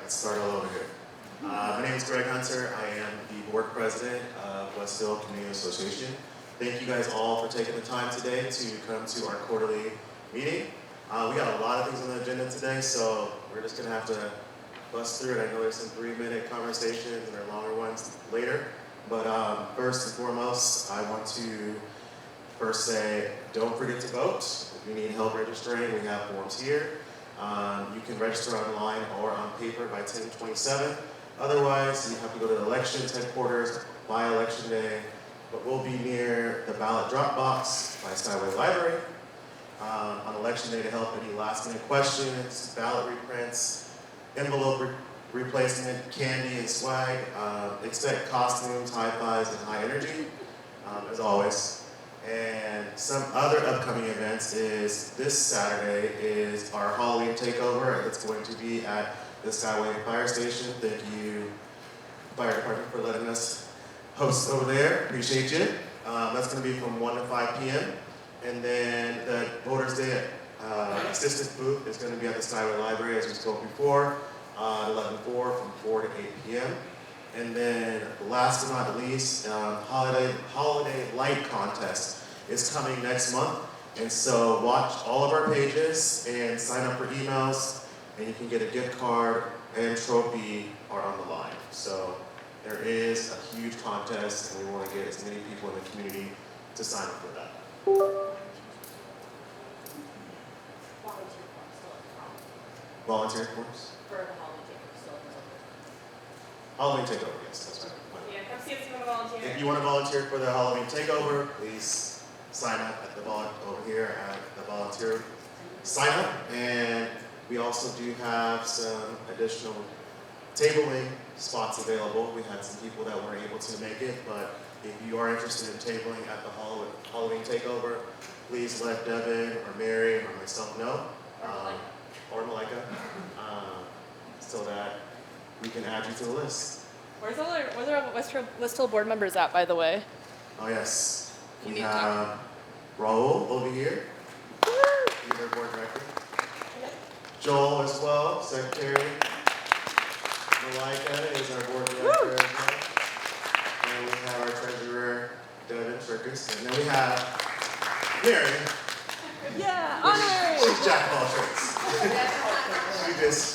let's start all over here. My name is Greg Hunter. I am the board president of West Hill Community Association. Thank you guys all for taking the time today to come to our quarterly meeting. We got a lot of things on the agenda today, so we're just gonna have to bust through it. I know there's some 3-minute conversations and there are longer ones later, but first and foremost, I want to first say, don't forget to vote. If you need help registering, we have forms here. You can register online or on paper by 10/27. Otherwise, you have to go to the elections headquarters by election day, but we'll be near the ballot drop box by Skyway Library on election day to help any last minute questions, ballot reprints, envelope replacement, candy and swag. Expect costumes, high fives, and high energy, as always. And some other upcoming events is this Saturday is our Halloween takeover. It's going to be at the Skyway Fire Station. Thank you, Fire Department, for letting us host over there. Appreciate you. That's going to be from 1 to 5 p.m. And then the Voters Day assistance booth is going to be at the Skyway Library, as we spoke before, 11/4 from 4 to 8 p.m. And then last but not least, holiday light contest is coming next month. And so watch all of our pages and sign up for emails, and you can get a gift card and trophy are on the line. So there is a huge contest, and we want to get as many people in the community to sign up for that. Volunteer forms? For the Halloween takeover, still Halloween takeover, yes, that's right. yeah, come see us if you want to volunteer. If you want to volunteer for the Halloween takeover, please sign up at the over here at the volunteer sign up. And we also do have some additional tabling spots available. We had some people that weren't able to make it, but if you are interested in tabling at the Halloween takeover, please let Devin or Mary or myself know, or Malika, so that we can add you to the list. Where's our West Hill board members at, by the way? Oh yes, we have Raul over here, he's our board director. Joel as well, secretary. Malika is our board director as well. And we have our treasurer, Devin Circus. And then we have Mary. Yeah, honorary. She's jack of all trades.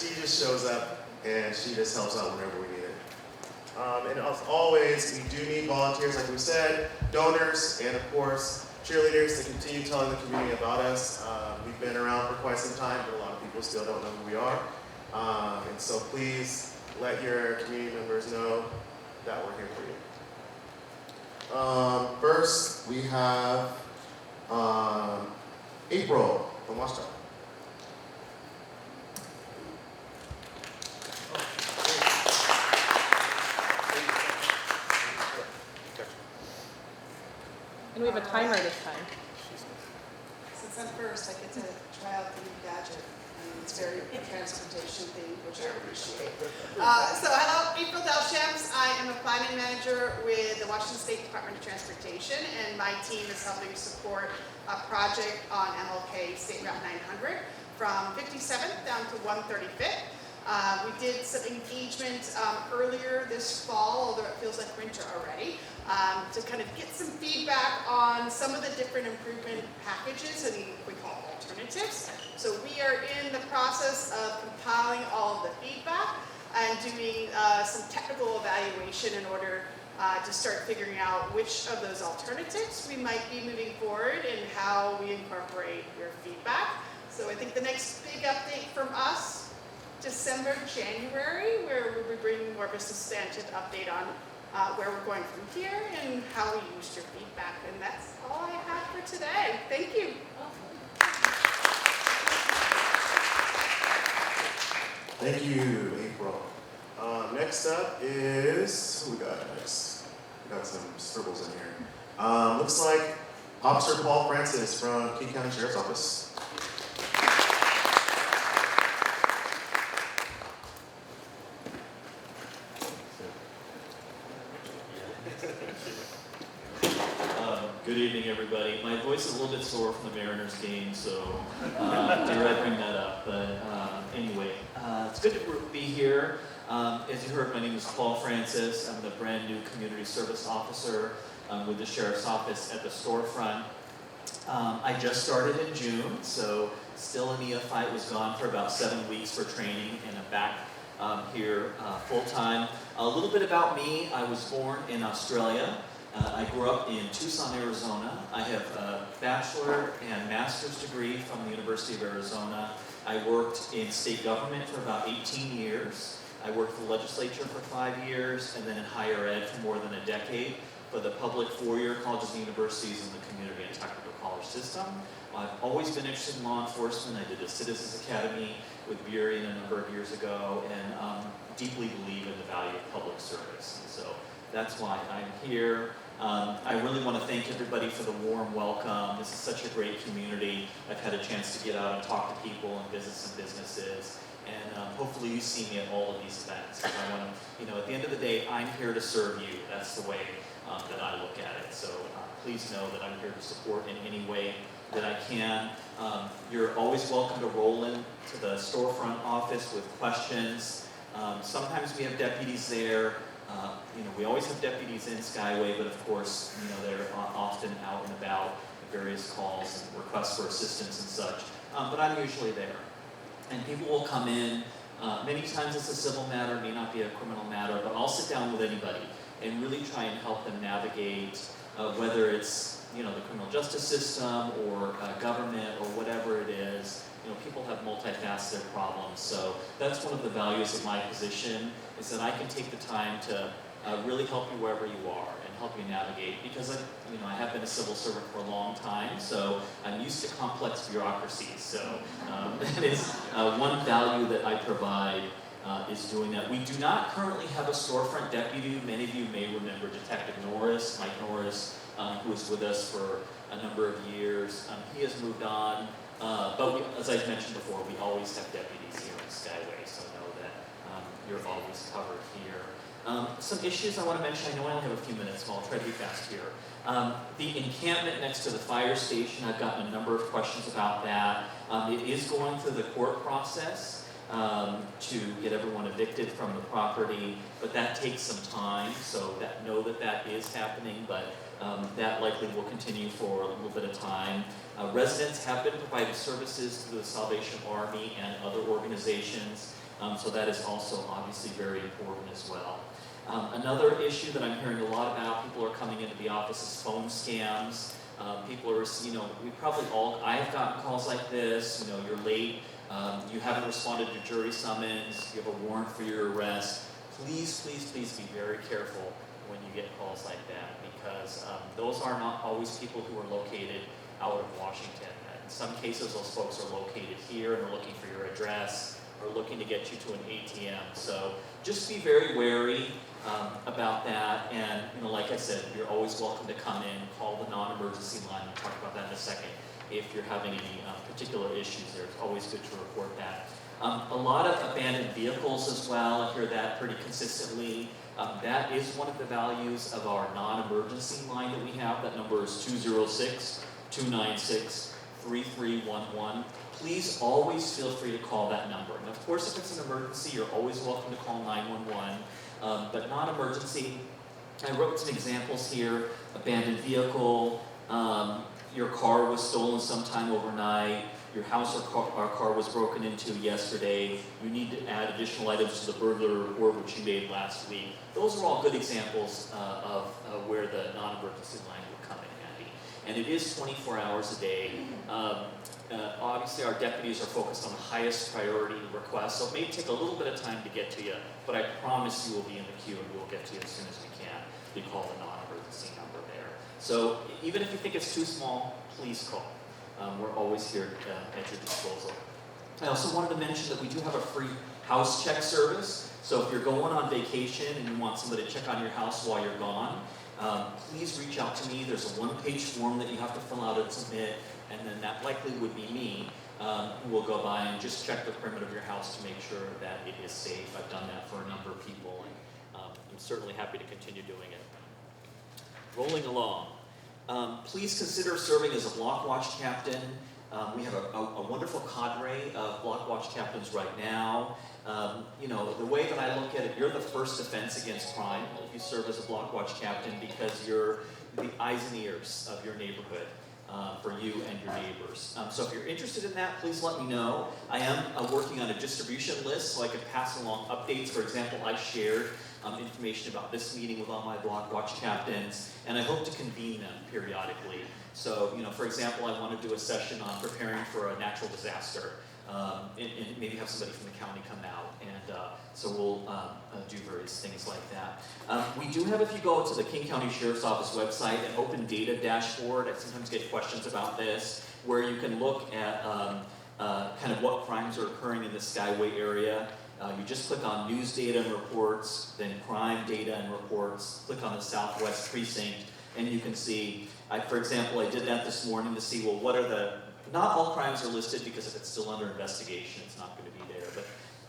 she just shows up and she just helps out whenever we need it. And as always, we do need volunteers, like we said, donors, and of course, cheerleaders to continue telling the community about us. We've been around for quite some time, but a lot of people still don't know who we are. And so please let your community members know that we're here for you. First, we have April from Washington. And we have a timer this time. Since I'm first, I get to try out the new gadget. And it's very transportation themed, which I appreciate. So hello, April Delchamps. I am a planning manager with the Washington State Department of Transportation, and my team is helping support a project on MLK State Route 900 from 57th down to 135th. We did some engagement earlier this fall, although it feels like winter already, to kind of get some feedback on some of the different improvement packages and we call alternatives. So we are in the process of compiling all of the feedback and doing some technical evaluation in order to start figuring out which of those alternatives we might be moving forward and how we incorporate your feedback. So I think the next big update from us, December, January, where we'll be bringing more of a substantive update on where we're going from here and how we used your feedback. And that's all I have for today. Thank you. Thank you, April. Next up is, who we got next? We got some scribbles in here. Looks like Officer Paul Francis from King County Sheriff's Office. Good evening, everybody. My voice is a little bit sore from the Mariners game, so did I bring that up? But anyway, it's good to be here. As you heard, my name is Paul Francis. I'm the brand new community service officer with the Sheriff's Office at the storefront. I just started in June, so still a neophyte. Was gone for about 7 weeks for training, and I'm back here full-time. A little bit about me. I was born in Australia. I grew up in Tucson, Arizona. I have a bachelor and master's degree from the University of Arizona. I worked in state government for about 18 years. I worked for the legislature for 5 years, and then in higher ed for more than a decade for the public four-year colleges and universities in the community and technical college system. I've always been interested in law enforcement. I did a Citizens Academy with Burien a number of years ago, and deeply believe in the value of public service. And so that's why I'm here. I really want to thank everybody for the warm welcome. This is such a great community. I've had a chance to get out and talk to people and visit some businesses. And hopefully you see me at all of these events. I want to, at the end of the day, I'm here to serve you. That's the way that I look at it. So please know that I'm here to support in any way that I can. You're always welcome to roll into the storefront office with questions. Sometimes we have deputies there. We always have deputies in Skyway, but of course, they're often out and about, various calls and requests for assistance and such. But I'm usually there. And people will come in. Many times it's a civil matter, may not be a criminal matter, but I'll sit down with anybody and really try and help them navigate whether it's the criminal justice system or government or whatever it is. People have multifaceted problems. So that's one of the values of my position, is that I can take the time to really help you wherever you are and help you navigate, because I have been a civil servant for a long time, so I'm used to complex bureaucracies. So that is one value that I provide, is doing that. We do not currently have a storefront deputy. Many of you may remember Detective Norris, Mike Norris, who was with us for a number of years. He has moved on, but as I mentioned before, we always have deputies here in Skyway, so know that you're always covered here. Some issues I want to mention. I know I only have a few minutes, so I'll try to be fast here. The encampment next to the fire station, I've gotten a number of questions about that. It is going through the court process to get everyone evicted from the property, but that takes some time, so know that that is happening, but that likely will continue for a little bit of time. Residents have been provided services through the Salvation Army and other organizations, so that is also obviously very important as well. Another issue that I'm hearing a lot about, people are coming into the office, is phone scams. People are, we probably all, I have gotten calls like this, you're late, you haven't responded to jury summons, you have a warrant for your arrest. Please, please, please be very careful when you get calls like that, because those are not always people who are located out of Washington. In some cases, those folks are located here and are looking for your address, or looking to get you to an ATM. So just be very wary about that. And like I said, you're always welcome to come in, call the non-emergency line. We'll talk about that in a second. If you're having any particular issues there, it's always good to report that. A lot of abandoned vehicles as well. I hear that pretty consistently. That is one of the values of our non-emergency line that we have. That number is 206-296-3311. Please always feel free to call that number. And of course, if it's an emergency, you're always welcome to call 911. But non-emergency, I wrote some examples here. Abandoned vehicle, your car was stolen sometime overnight, your house or car was broken into yesterday, you need to add additional items to the burglary report which you made last week. Those are all good examples of where the non-emergency line will come in handy. And it is 24 hours a day. Obviously, our deputies are focused on the highest priority requests, so it may take a little bit of time to get to you, but I promise you will be in the queue and we'll get to you as soon as we can. We call the non-emergency number there. So even if you think it's too small, please call. We're always here at your disposal. I also wanted to mention that we do have a free house check service. So if you're going on vacation and you want somebody to check on your house while you're gone, please reach out to me. There's a one-page form that you have to fill out and submit, and then that likely would be me who will go by and just check the perimeter of your house to make sure that it is safe. I've done that for a number of people, and I'm certainly happy to continue doing it. Rolling along. Please consider serving as a block watch captain. We have a wonderful cadre of block watch captains right now. You know, the way that I look at it, you're the first defense against crime if you serve as a block watch captain, because you're the eyes and ears of your neighborhood. For you and your neighbors. So if you're interested in that, please let me know. I am working on a distribution list so I can pass along updates. For example, I shared information about this meeting with all my block watch captains, and I hope to convene them periodically. So, you know, for example, I want to do a session on preparing for a natural disaster, and maybe have somebody from the county come out, and so we'll do various things like that. We do have, if you go to the King County Sheriff's Office website, an open data dashboard. I sometimes get questions about this, where you can look at kind of what crimes are occurring in the Skyway area. You just click on news data and reports, then crime data and reports, click on the Southwest Precinct, and you can see, for example, I did that this morning to see, well, what are the, not all crimes are listed because if it's still under investigation, it's not going to be there, but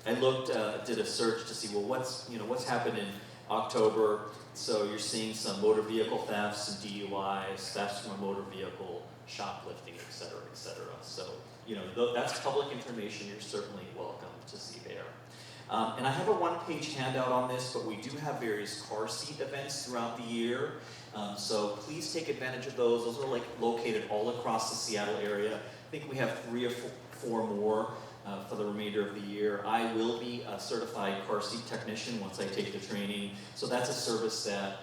I looked, did a search to see, well, what's happened in October. So you're seeing some motor vehicle thefts, some DUIs, thefts from a motor vehicle, shoplifting, et cetera, et cetera. So, you know, that's public information you're certainly welcome to see there. And I have a one-page handout on this, but we do have various car seat events throughout the year. So please take advantage of those. Those are like located all across the Seattle area. I think we have 3 or 4 more for the remainder of the year. I will be a certified car seat technician once I take the training. So that's a service that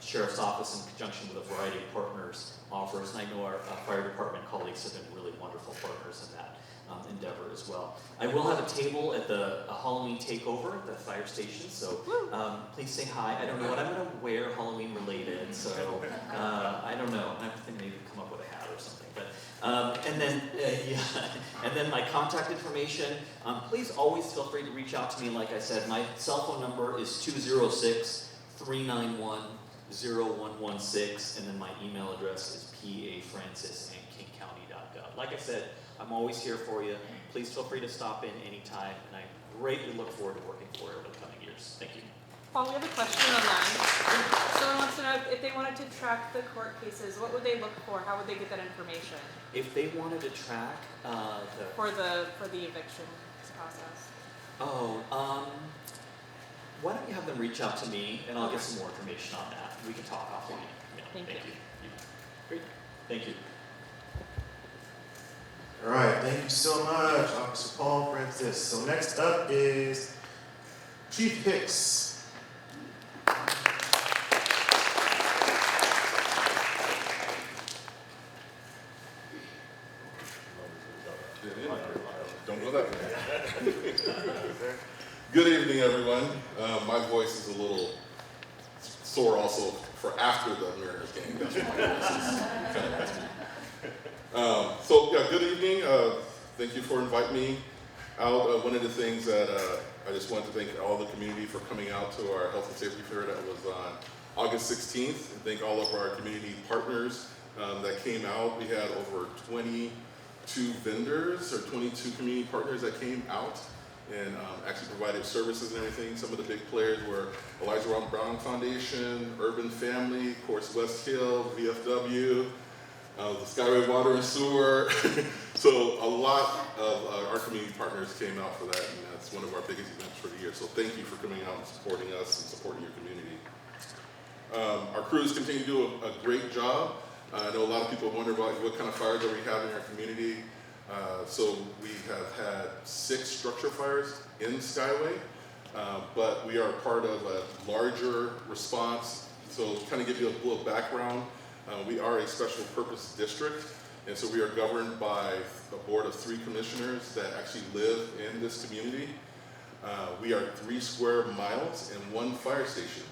Sheriff's Office, in conjunction with a variety of partners, offers. And I know our fire department colleagues have been really wonderful partners in that endeavor as well. I will have a table at the Halloween takeover at the fire station, so please say hi. I don't know what I'm going to wear Halloween related, so I don't know. I have to think maybe come up with a hat or something. But and then my contact information. Please always feel free to reach out to me. Like I said, my cell phone number is 206-391-0116, and then my email address is pafrancis@kingcounty.gov. Like I said, I'm always here for you. Please feel free to stop in anytime, and I greatly look forward to working for you over the coming years. Thank you. Paul, we have a question online. Someone wants to know if they wanted to track the court cases, what would they look for? How would they get that information? If they wanted to track For the eviction process. Why don't you have them reach out to me, and I'll get some more information on that. We can talk offline. Yeah, Thank you. Great. Thank you. All right, thank you so much, Officer Paul Francis. So next up is Chief Hicks. Don't go that way. Good evening, everyone. My voice is a little sore also for after the Mariners game. That's why my voice is kind of raspy. Good evening. Thank you for inviting me out. One of the things that I just want to thank all the community for coming out to our health and safety fair that was on August 16th. And thank all of our community partners that came out. We had over 22 vendors or 22 community partners that came out and actually provided services and everything. Some of the big players were Elijah Brown Foundation, Urban Family, of course West Hill, VFW, the Skyway Water and Sewer. So a lot of our community partners came out for that, and that's one of our biggest events for the year. So thank you for coming out and supporting us and supporting your community. Our crews continue to do a great job. I know a lot of people wonder about what kind of fires are we having in our community. So we have had 6 structure fires in Skyway, but we are part of a larger response. So to kind of give you a little background, we are a special purpose district, and so we are governed by a board of 3 commissioners that actually live in this community. We are 3 square miles and 1 fire station,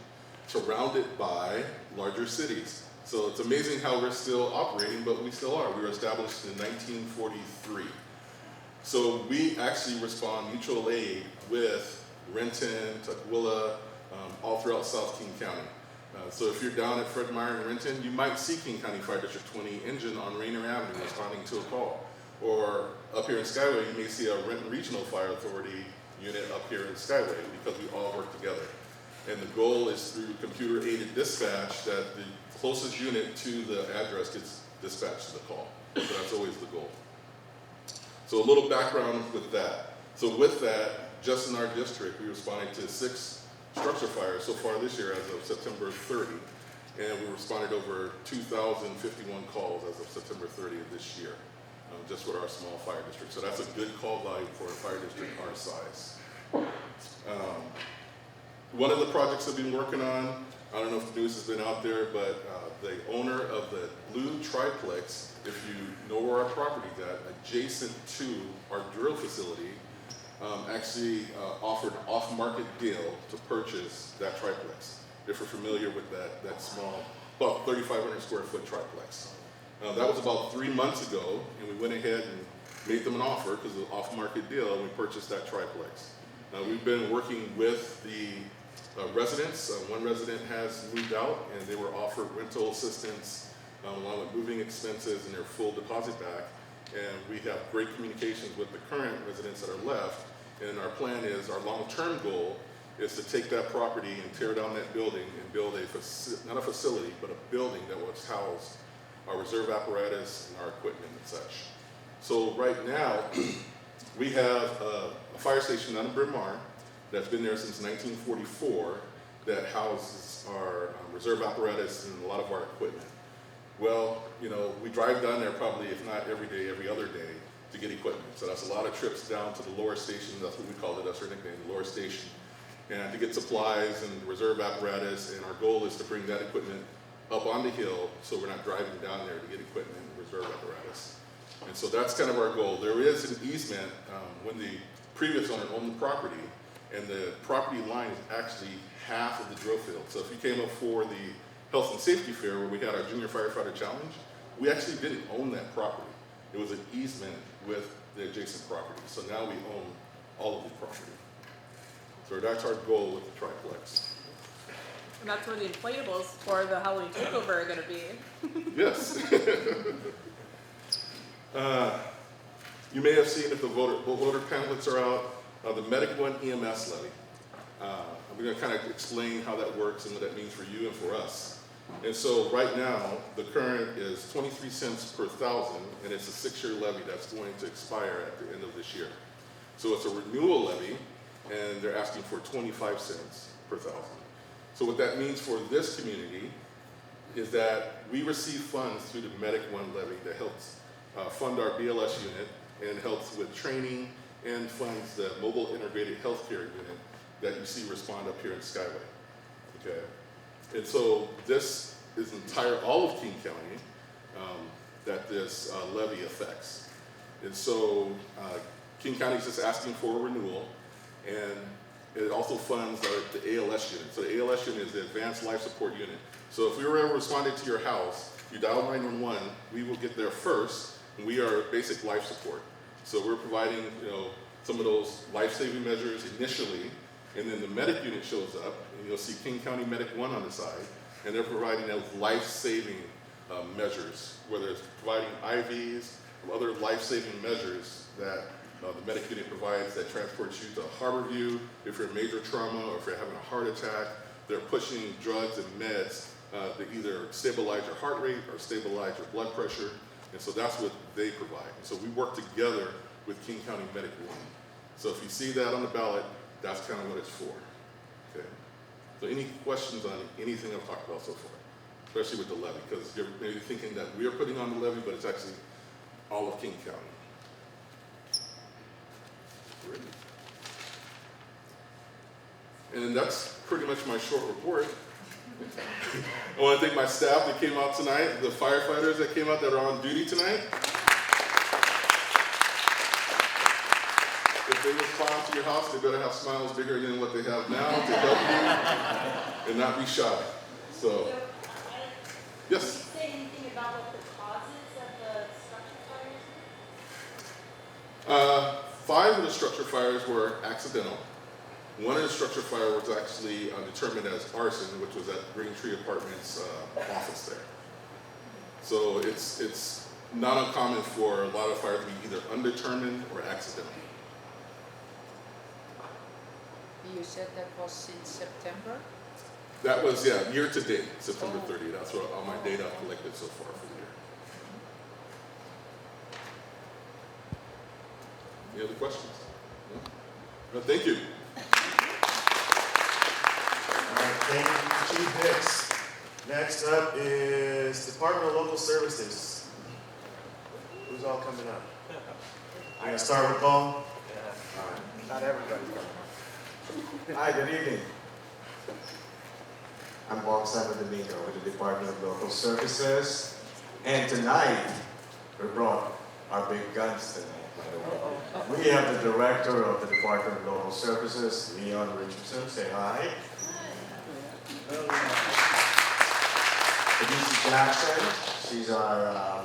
surrounded by larger cities. So it's amazing how we're still operating, but we still are. We were established in 1943. So we actually respond mutual aid with Renton, Tukwila, all throughout South King County. So if you're down at Fred Meyer in Renton, you might see King County Fire District 20 engine on Rainier Avenue responding to a call. Or up here in Skyway, you may see a Renton Regional Fire Authority unit up here in Skyway because we all work together. And the goal is through computer-aided dispatch that the closest unit to the address gets dispatched to the call. So that's always the goal. So a little background with that. So with that, just in our district, we responded to 6 structure fires so far this year as of September 30. And we responded over 2,051 calls as of September 30th this year, just with our small fire district. So that's a good call value for a fire district our size. One of the projects I've been working on, I don't know if the news has been out there, but the owner of the blue triplex, if you know where our property's at, adjacent to our drill facility, actually offered an off-market deal to purchase that triplex. If you're familiar with that small, about 3,500 square foot triplex. That was about 3 months ago, and we went ahead and made them an offer because of the off-market deal, and we purchased that triplex. We've been working with the residents. One resident has moved out, and they were offered rental assistance along with moving expenses and their full deposit back. And we have great communications with the current residents that are left. And our plan is, our long-term goal is to take that property and tear down that building and build not a facility, but a building that will house our reserve apparatus and our equipment and such. So right now, we have a fire station down in Bryn Mawr that's been there since 1944 that houses our reserve apparatus and a lot of our equipment. Well, you know, we drive down there probably, if not every day, every other day to get equipment. So that's a lot of trips down to the lower station. That's what we call it. That's our nickname, the lower station. And to get supplies and reserve apparatus. And our goal is to bring that equipment up on the hill so we're not driving down there to get equipment and reserve apparatus. And so that's kind of our goal. There is an easement when the previous owner owned the property, and the property line is actually half of the drill field. So if you came up for the Health and Safety Fair where we had our Junior Firefighter Challenge, we actually didn't own that property. It was an easement with the adjacent property. So now we own all of the property. So that's our goal with the triplex. And that's where the inflatables for the Halloween takeover are going to be. Yes. You may have seen if the voter pamphlets are out, the Medic One EMS levy. I'm going to kind of explain how that works and what that means for you and for us. And so right now, the current is 23 cents per thousand, and it's a 6-year levy that's going to expire at the end of this year. So it's a renewal levy, and they're asking for 25 cents per thousand. So what that means for this community is that we receive funds through the Medic One levy that helps fund our BLS unit and helps with training and funds the mobile integrated healthcare unit that you see respond up here in Skyway. Okay, and so this is all of King County that this levy affects. And so King County is just asking for a renewal, and it also funds the ALS unit. So the ALS unit is the Advanced Life Support Unit. So if we were ever responding to your house, you dial 911, we will get there first, and we are basic life support. So we're providing, you know, some of those life-saving measures initially, and then the medic unit shows up, and you'll see King County Medic 1 on the side, and they're providing those life-saving measures, whether it's providing IVs or other life-saving measures that the medic unit provides that transports you to Harborview if you're in major trauma or if you're having a heart attack. They're pushing drugs and meds that either stabilize your heart rate or stabilize your blood pressure, and so that's what they provide. So we work together with King County Medic 1. So if you see that on the ballot, that's kind of what it's for. Okay. So any questions on anything I've talked about so far, especially with the levy, because you're maybe thinking that we're putting on the levy, but it's actually all of King County. Great. And that's pretty much my short report. I want to thank my staff that came out tonight, the firefighters that came out that are on duty tonight. If they respond to your house, they better have smiles bigger than what they have now to help you and not be shy. So, yes? Can you say anything about what the causes of the structure fires were? 5 of the structure fires were accidental. One of the structure fire was actually determined as arson, which was at Green Tree Apartments office there. So it's not uncommon for a lot of fires to be either undetermined or accidental. You said that was in September? That was, yeah, year to date, September 30th. That's what all my data I've collected so far for the year. Any other questions? No? Well, thank you. All right, thank you, Chief Hicks. Next up is Department of Local Services. Who's all coming up? I'm gonna start with Bo. Not everybody. Hi, good evening. I'm Bob Domingo with the Department of Local Services. And tonight, we brought our big guns tonight, by the way. We have the Director of the Department of Local Services, Leon Richardson. Say hi. Denise Jackson, she's our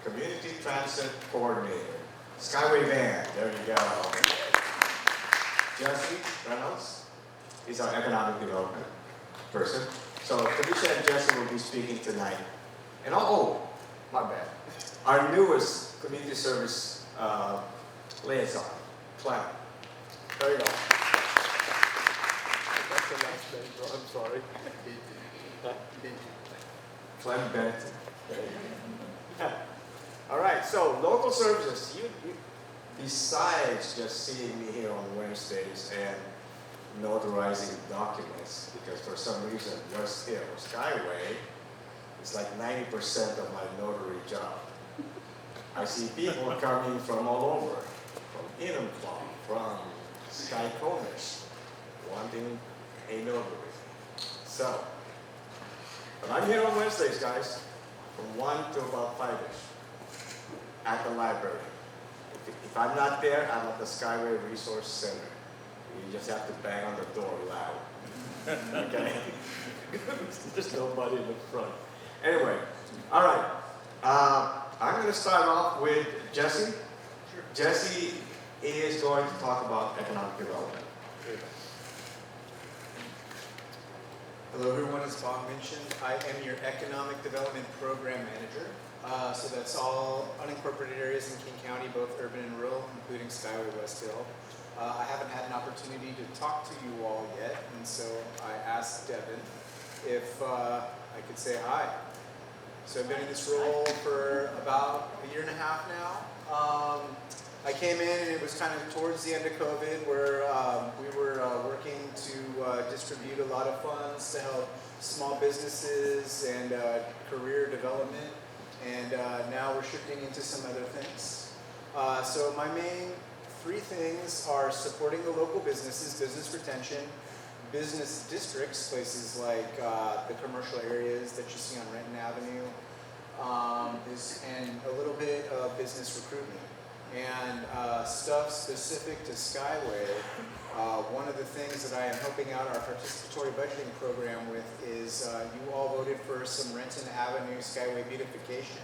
Community Transit Coordinator. Skyway Van, there you go. Jesse Reynolds, he's our Economic Development person. So Felicia and Jesse will be speaking tonight. And my bad. Our newest community service liaison, Clem. There you go. That's the last name, bro. I'm sorry. Clem Benton. There you go. All right, so local services. You besides just seeing me here on Wednesdays and notarizing documents, because for some reason West Hill, Skyway, is like 90% of my notary job. I see people coming from all over, from Enumclaw, from Skycomish, wanting a notary. So, but I'm here on Wednesdays, guys, from 1 to about 5-ish at the library. If I'm not there, I'm at the Skyway Resource Center. You just have to bang on the door loud. Okay? There's nobody in the front. Anyway, all right. I'm going to start off with Jesse. Sure. Jesse is going to talk about economic development. Hello everyone, as Bob mentioned, I am your Economic Development Program Manager. So that's all unincorporated areas in King County, both urban and rural, including Skyway-West Hill. I haven't had an opportunity to talk to you all yet, and so I asked Devin if I could say hi. So I've been in this role for about 1.5 years now. I came in and it was kind of towards the end of COVID where we were working to distribute a lot of funds to help small businesses and career development. And now we're shifting into some other things. So my main 3 things are supporting the local businesses, business retention, business districts, places like the commercial areas that you see on Renton Avenue, and a little bit of business recruitment. And stuff specific to Skyway, one of the things that I am helping out our participatory budgeting program with is you all voted for some Renton Avenue Skyway beautification.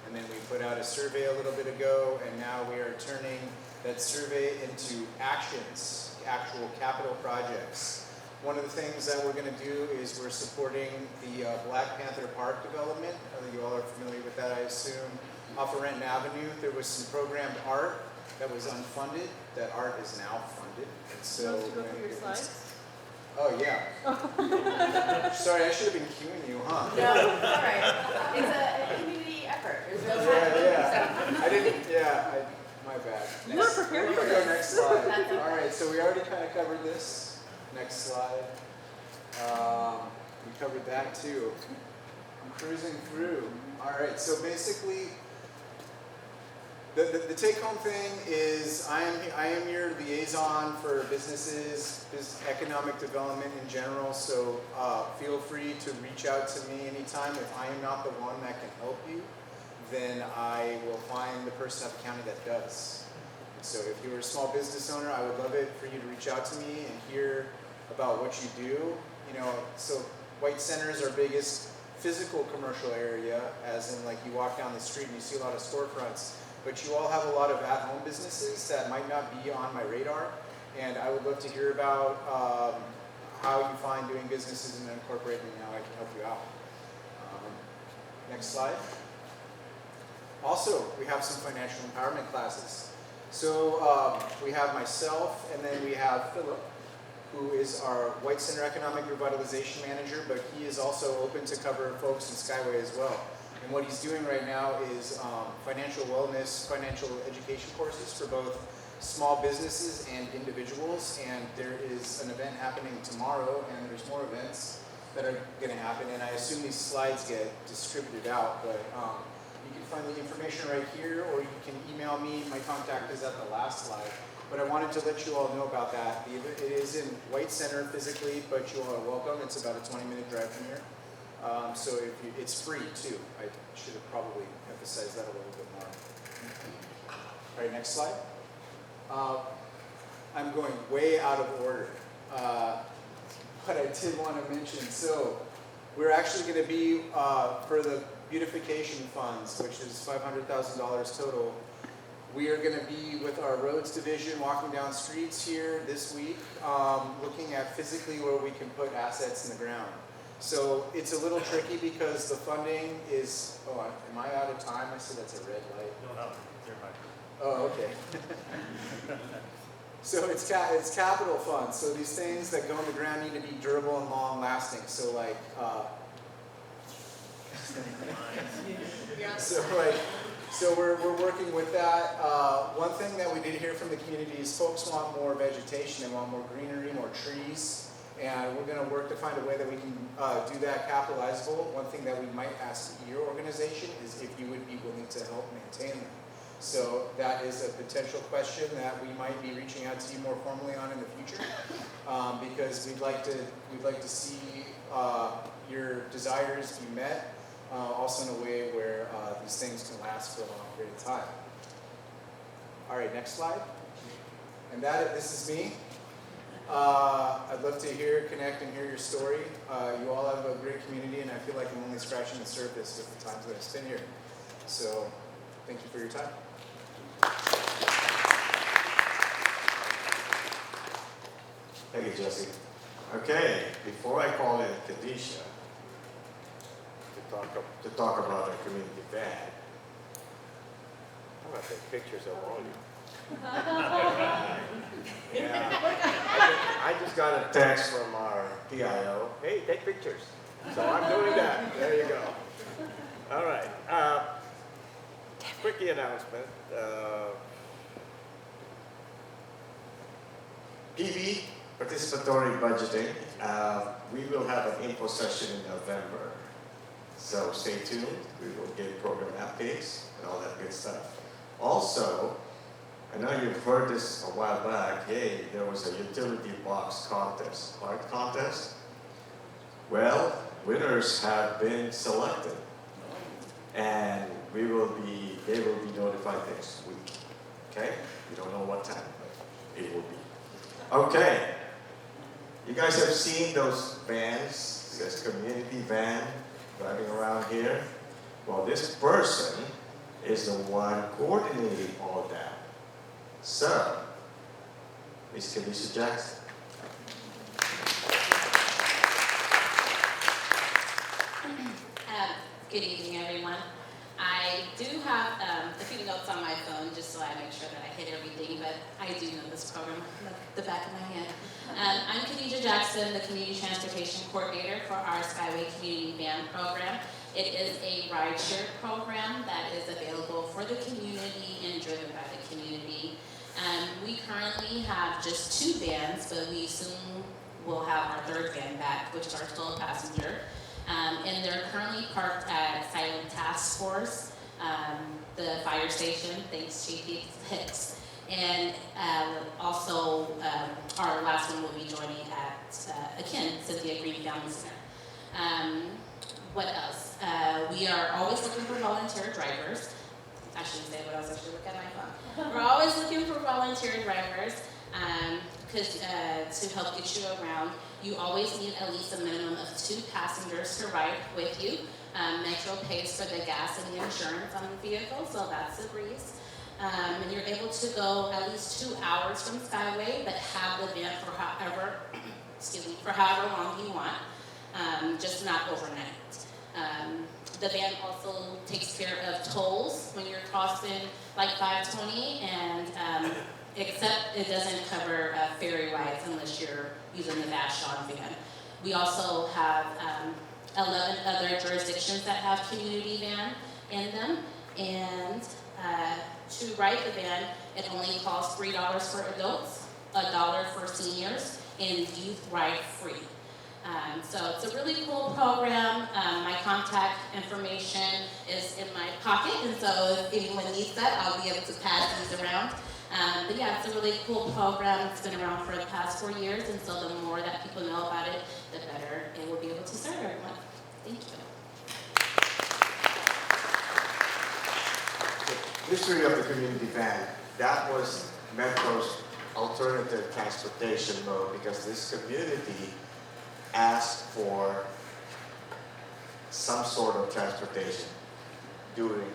And then we put out a survey a little bit ago, and now we are turning that survey into actions, actual capital projects. One of the things that we're going to do is we're supporting the Black Panther Park development. I think you all are familiar with that, I assume. Off of Renton Avenue, there was some programmed art that was unfunded. That art is now funded. And so Go through your slides. Oh yeah. Sorry, I should have been cueing you, huh? No, it's all right. It's a community effort. There's no Yeah. I didn't. Yeah. My bad. You were prepared for Go this. next slide. That's okay. All right. So we already kind of covered this. Next slide. We covered that too. I'm cruising through. All right. So basically, the take-home thing is I am your liaison for businesses, economic development in general. So feel free to reach out to me anytime. If I am not the one that can help you, then I will find the person at the county that does. And so if you're a small business owner, I would love it for you to reach out to me and hear about what you do. You know, so White Center is our biggest physical commercial area, as in like you walk down the street and you see a lot of storefronts. But you all have a lot of at-home businesses that might not be on my radar, and I would love to hear about how you find doing businesses and incorporating and how I can help you out. Next slide. Also, we have some financial empowerment classes. So we have myself, and then we have Philip, who is our White Center Economic Revitalization Manager, but he is also open to cover folks in Skyway as well. And what he's doing right now is financial wellness, financial education courses for both small businesses and individuals, and there is an event happening tomorrow, and there's more events that are going to happen, and I assume these slides get distributed out, but you can find the information right here, or you can email me. My contact is at the last slide. But I wanted to let you all know about that. It is in White Center physically, but you all are welcome. It's about a 20-minute drive from here. So it's free too. I should have probably emphasized that a little bit more. All right, next slide. I'm going way out of order, but I did want to mention, so we're actually going to be, for the beautification funds, which is $500,000 total, we are going to be with our roads division walking down streets here this week, looking at physically where we can put assets in the ground. So it's a little tricky because the funding is, oh, am I out of time? I see that's a red light. No, you're fine. Oh, okay. So it's capital funds. So these things that go in the ground need to be durable and long lasting. So like, so we're working with that. One thing that we did hear from the community is folks want more vegetation, they want more greenery, more trees, and we're going to work to find a way that we can do that capitalizable. One thing that we might ask your organization is if you would be willing to help maintain them. So that is a potential question that we might be reaching out to you more formally on in the future, because we'd like to see your desires be met. Also in a way where these things can last for a long period of time. All right, next slide. And this is me. I'd love to connect and hear your story. You all have a great community, and I feel like I'm only scratching the surface with the times that I've spent here. So, thank you for your time. Thank you, Jesse. Okay, before I call in Khadijah to talk about our community van. I'm going to take pictures of all of you. Yeah. I just got a text from our PIO. Hey, take pictures. So I'm doing that. There you go. All right. Quickie announcement. PB, participatory budgeting. We will have an info session in November. So stay tuned. We will get program updates and all that good stuff. Also, I know you've heard this a while back. Hey, there was a utility box contest, art contest. Well, winners have been selected, and they will be notified next week. Okay? We don't know what time, but it will be. Okay. You guys have seen those vans, this community van driving around here? Well, this person is the one coordinating all that. So, Ms. Khadijah Jackson. Good evening, everyone. I do have a few notes on my phone just so I make sure that I hit everything, but I do know this program like the back of my hand. I'm Khadijah Jackson, the Community Transportation Coordinator for our Skyway Community Van Program. It is a rideshare program that is available for the community and driven by the community. We currently have just 2 vans, but we soon will have our 3rd van back, which is our still a passenger. And they're currently parked at Silent Task Force, the fire station, thanks Chief Hicks. And also our last one will be joining at Akin, Cynthia Green Family Center. What else? We are always looking for volunteer drivers. I shouldn't say what else, I should look at my phone. We're always looking for volunteer drivers because to help get you around. You always need at least a minimum of 2 passengers to ride with you. Metro pays for the gas and the insurance on the vehicle, so that's a breeze. And you're able to go at least 2 hours from Skyway, but have the van for however long you want, just not overnight. The van also takes care of tolls when you're crossing like 520, and except it doesn't cover ferry rides unless you're using the Vashon van. We also have 11 other jurisdictions that have community van in them, and to ride the van. It only costs $3 for adults, $1 for seniors, and youth ride free. So it's a really cool program. My contact information is in my pocket, and so if anyone needs that, I'll be able to pass these around. But yeah, it's a really cool program. It's been around for the past 4 years, and so the more that people know about it, the better it will be able to serve everyone. Thank you. History of the community van. That was Metro's alternative transportation mode because this community asked for some sort of transportation during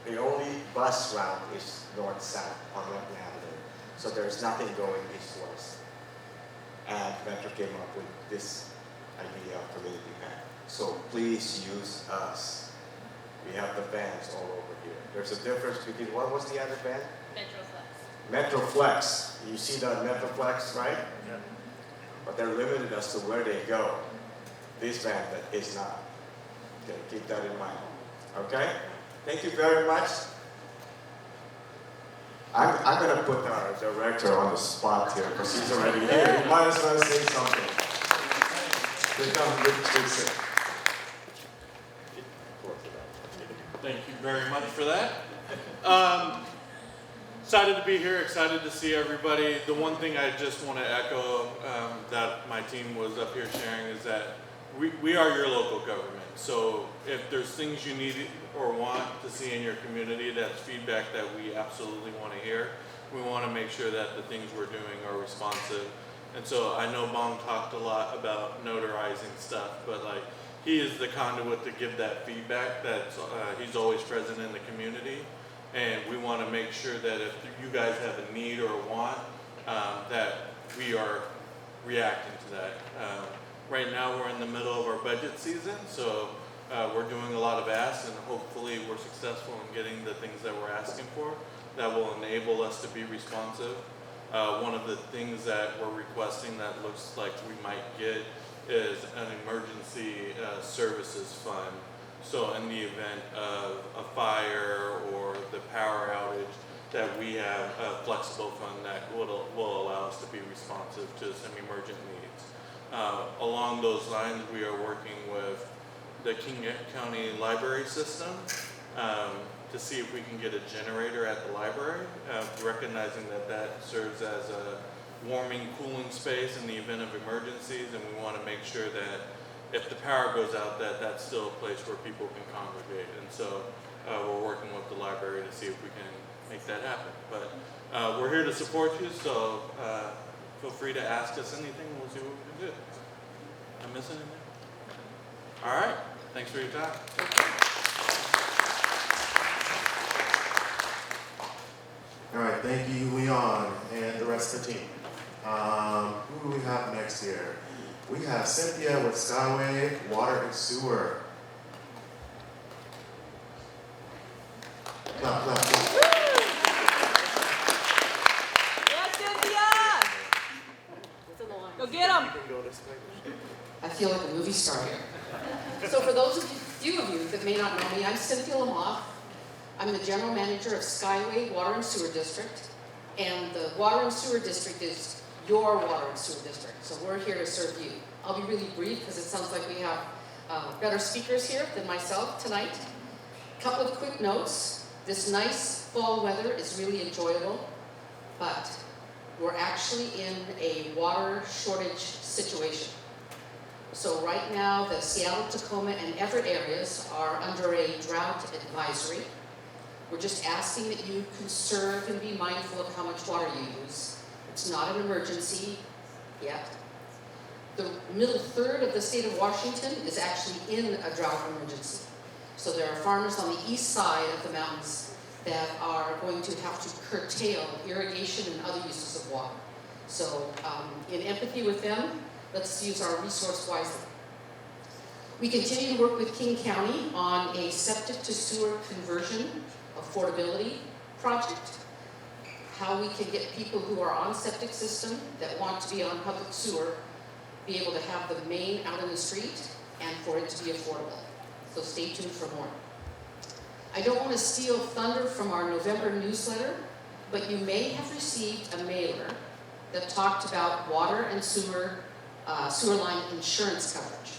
the only bus route is north-south on Renton Avenue. So there's nothing going east-west. And Metro came up with this idea of community van. So please use us. We have the vans all over here. There's a difference between, what was the other van? Metroflex. You see that Metroflex, right? Yeah. But they're limited as to where they go. This van that is not. Okay, keep that in mind. Okay? Thank you very much. I'm going to put our director on the spot here because he's already here. He might as well say something. Thank you very much for that. Excited to be here, excited to see everybody. The one thing I just want to echo that my team was up here sharing is that we are your local government. So if there's things you need or want to see in your community, that's feedback that we absolutely want to hear. We want to make sure that the things we're doing are responsive. And so I know Bong talked a lot about notarizing stuff, but like he is the conduit to give that feedback. That's he's always present in the community. And we want to make sure that if you guys have a need or a want, that we are reacting to that. Right now we're in the middle of our budget season, so we're doing a lot of asks, and hopefully we're successful in getting the things that we're asking for that will enable us to be responsive. One of the things that we're requesting that looks like we might get is an emergency services fund. So in the event of a fire or the power outage, that we have a flexible fund that will allow us to be responsive to some emergent needs. Along those lines, we are working with the King County Library System to see if we can get a generator at the library, recognizing that that serves as a warming, cooling space in the event of emergencies, and we want to make sure that if the power goes out, that's still a place where people can congregate. And so we're working with the library to see if we can make that happen. But we're here to support you, so feel free to ask us anything. We'll see what we can do. Am I missing anything? All right. Thanks for your time. All right, thank you, Leon, and the rest of the team. Who do we have next here? We have Cynthia with Skyway, Water and Sewer. Clap, clap, clap. Yes, Cynthia! Go get him! I feel like a movie star here. So for those few of you that may not know me, I'm Cynthia Lamoth. I'm the general manager of Skyway Water and Sewer District. And the Water and Sewer District is your water and sewer district. So we're here to serve you. I'll be really brief because it sounds like we have better speakers here than myself tonight. A couple of quick notes. This nice fall weather is really enjoyable, but we're actually in a water shortage situation. So right now, the Seattle, Tacoma, and Everett areas are under a drought advisory. We're just asking that you conserve and be mindful of how much water you use. It's not an emergency yet. The middle third of the state of Washington is actually in a drought emergency. So there are farmers on the east side of the mountains that are going to have to curtail irrigation and other uses of water. So in empathy with them, let's use our resource wisely. We continue to work with King County on a septic to sewer conversion affordability project. How we can get people who are on septic system that want to be on public sewer be able to have the main out in the street and for it to be affordable. So stay tuned for more. I don't want to steal thunder from our November newsletter, but you may have received a mailer that talked about water and sewer line insurance coverage.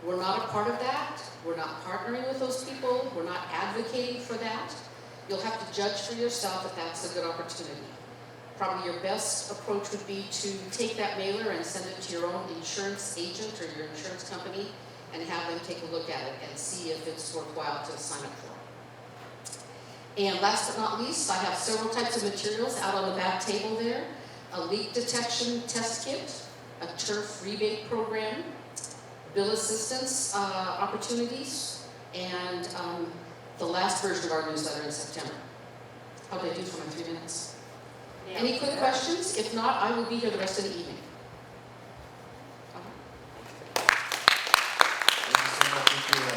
We're not a part of that. We're not partnering with those people. We're not advocating for that. You'll have to judge for yourself if that's a good opportunity. Probably your best approach would be to take that mailer and send it to your own insurance agent or your insurance company and have them take a look at it and see if it's worthwhile to sign up for. And last but not least, I have several types of materials out on the back table there. A leak detection test kit, a turf rebate program, bill assistance opportunities, and the last version of our newsletter in September. How did I do for my 3 minutes? Yeah. Any quick questions? If not, I will be here the rest of the evening. Thank you so much, Nikita.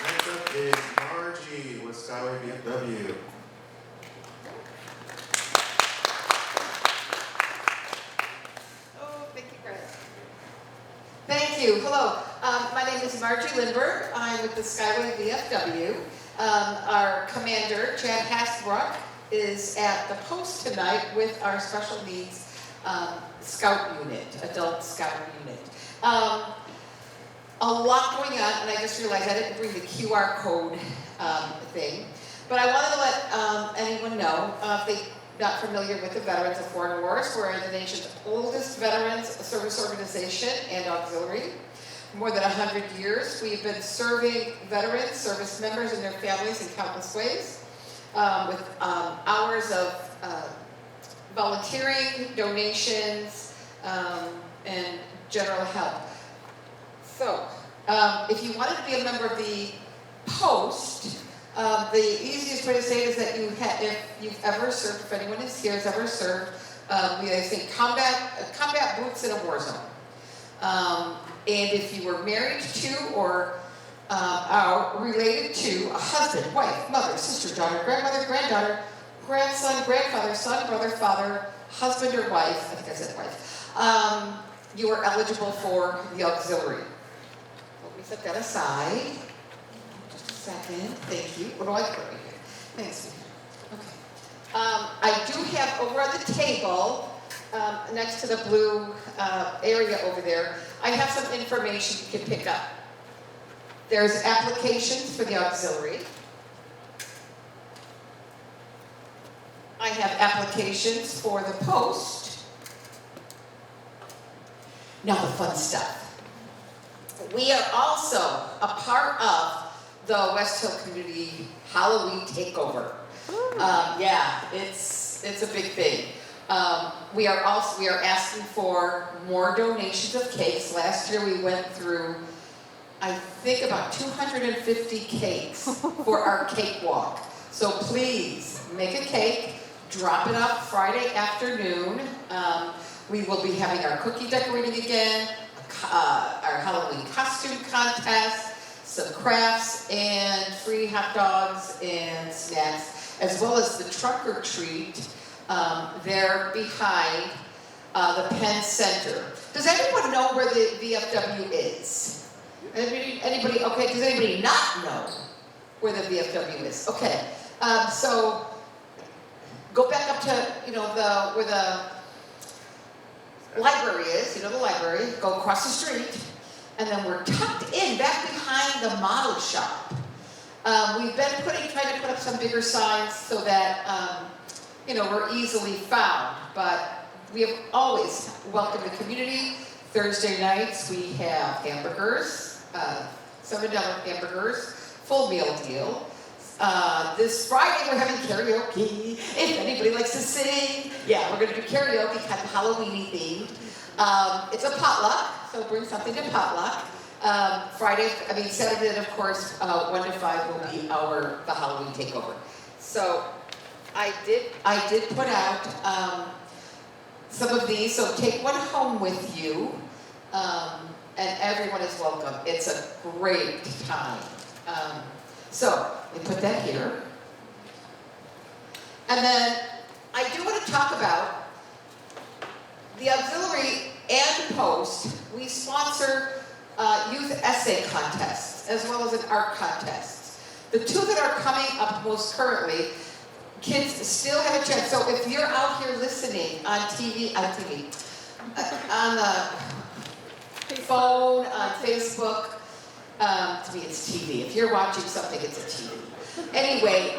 Next up is Margie with Skyway VFW. Oh, thank you, Greg. Thank you. Hello. My name is Margie Lindberg. I'm with the Skyway VFW. Our commander, Chad Hasbrook, is at the post tonight with our special needs scout unit, adult scout unit. A lot going on, and I just realized I didn't bring the QR code thing. But I wanted to let anyone know, if they're not familiar with the Veterans of Foreign Wars, we're the nation's oldest veterans service organization and auxiliary. More than 100 years, we've been serving veterans, service members, and their families in countless ways, with hours of volunteering, donations, and general help. So, if you wanted to be a member of the Post, the easiest way to say it is that if you've ever served, if anyone is here has ever served, we say combat boots in a war zone. And if you were married to or are related to a husband, wife, mother, sister, daughter, grandmother, granddaughter, grandson, grandfather, son, brother, father, husband or wife, I think I said wife, you are eligible for the auxiliary. Let me set that aside. Just a second. Thank you. What do I put right here? Thanks. Okay. I do have over on the table, next to the blue area over there, I have some information you can pick up. There's applications for the auxiliary. I have applications for the Post. Now the fun stuff. We are also a part of the West Hill Community Halloween Takeover. Yeah, it's a big thing. We are asking for more donations of cakes. Last year we went through, I think, about 250 cakes for our cake walk. So please make a cake, drop it off Friday afternoon. We will be having our cookie decorating again, our Halloween costume contest, some crafts, and free hot dogs and snacks, as well as the trunk or treat there behind the Penn Center. Does anyone know where the VFW is? Anybody? Okay, does anybody not know where the VFW is? Okay, so go back up to, where the library is, the library, go across the street, and then we're tucked in back behind the model shop. We've been trying to put up some bigger signs so that, we're easily found, but we have always welcomed the community. Thursday nights we have hamburgers, $7 hamburgers, full meal deal. This Friday we're having karaoke. If anybody likes to sing, yeah, we're gonna do karaoke, kind of Halloween-y themed. It's a potluck, so bring something to potluck. Saturday, of course, 1 to 5 will be the Halloween takeover. So I did put out some of these, so take one home with you, and everyone is welcome. It's a great time. So we put that here. And then I do want to talk about the auxiliary and Post. We sponsor youth essay contests as well as an art contest. The two that are coming up most currently, kids still have a chance. So if you're out here listening on on the phone, on Facebook, to me it's TV. If you're watching something, it's a TV. Anyway,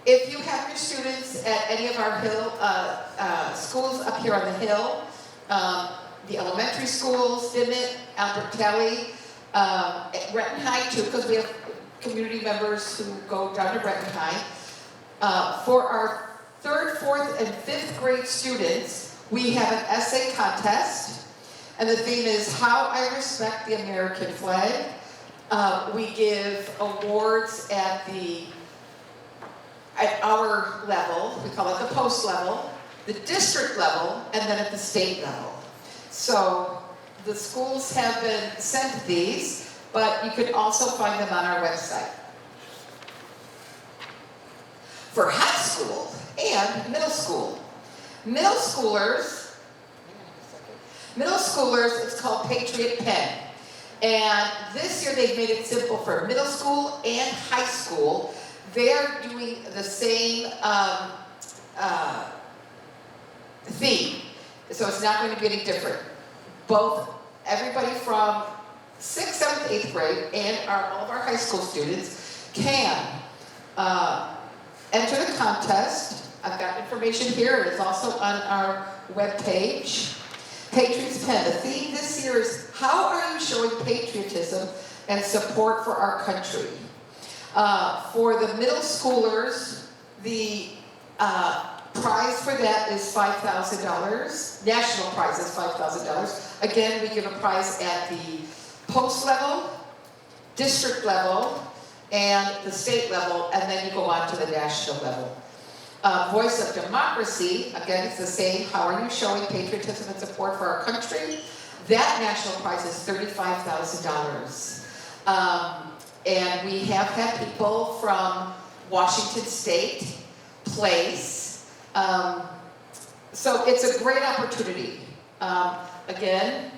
if you have your students at any of our hill schools up here on the hill, the elementary schools, Dimmitt, Albert Kelly, at Renton High too, because we have community members who go down to Renton High. For our 3rd, 4th, and 5th grade students, we have an essay contest, and the theme is How I Respect the American Flag. We give awards at our level, we call it the post level, the district level, and then at the state level. So the schools have been sent these, but you can also find them on our website. For high school and middle school. Middle schoolers, it's called Patriot Pen. And this year they've made it simple for middle school and high school. They're doing the same theme. So it's not going to be any different. Everybody from 6th, 7th, 8th grade and all of our high school students can enter the contest. I've got information here. It's also on our webpage. Patriots Pen. The theme this year is how are you showing patriotism and support for our country? For the middle schoolers, the prize for that is $5,000. National prize is $5,000. Again, we give a prize at the post level, district level, and the state level, and then you go on to the national level. Voice of Democracy, again, it's the same. How are you showing patriotism and support for our country? That national prize is $35,000. And we have had people from Washington State place. So it's a great opportunity. Again,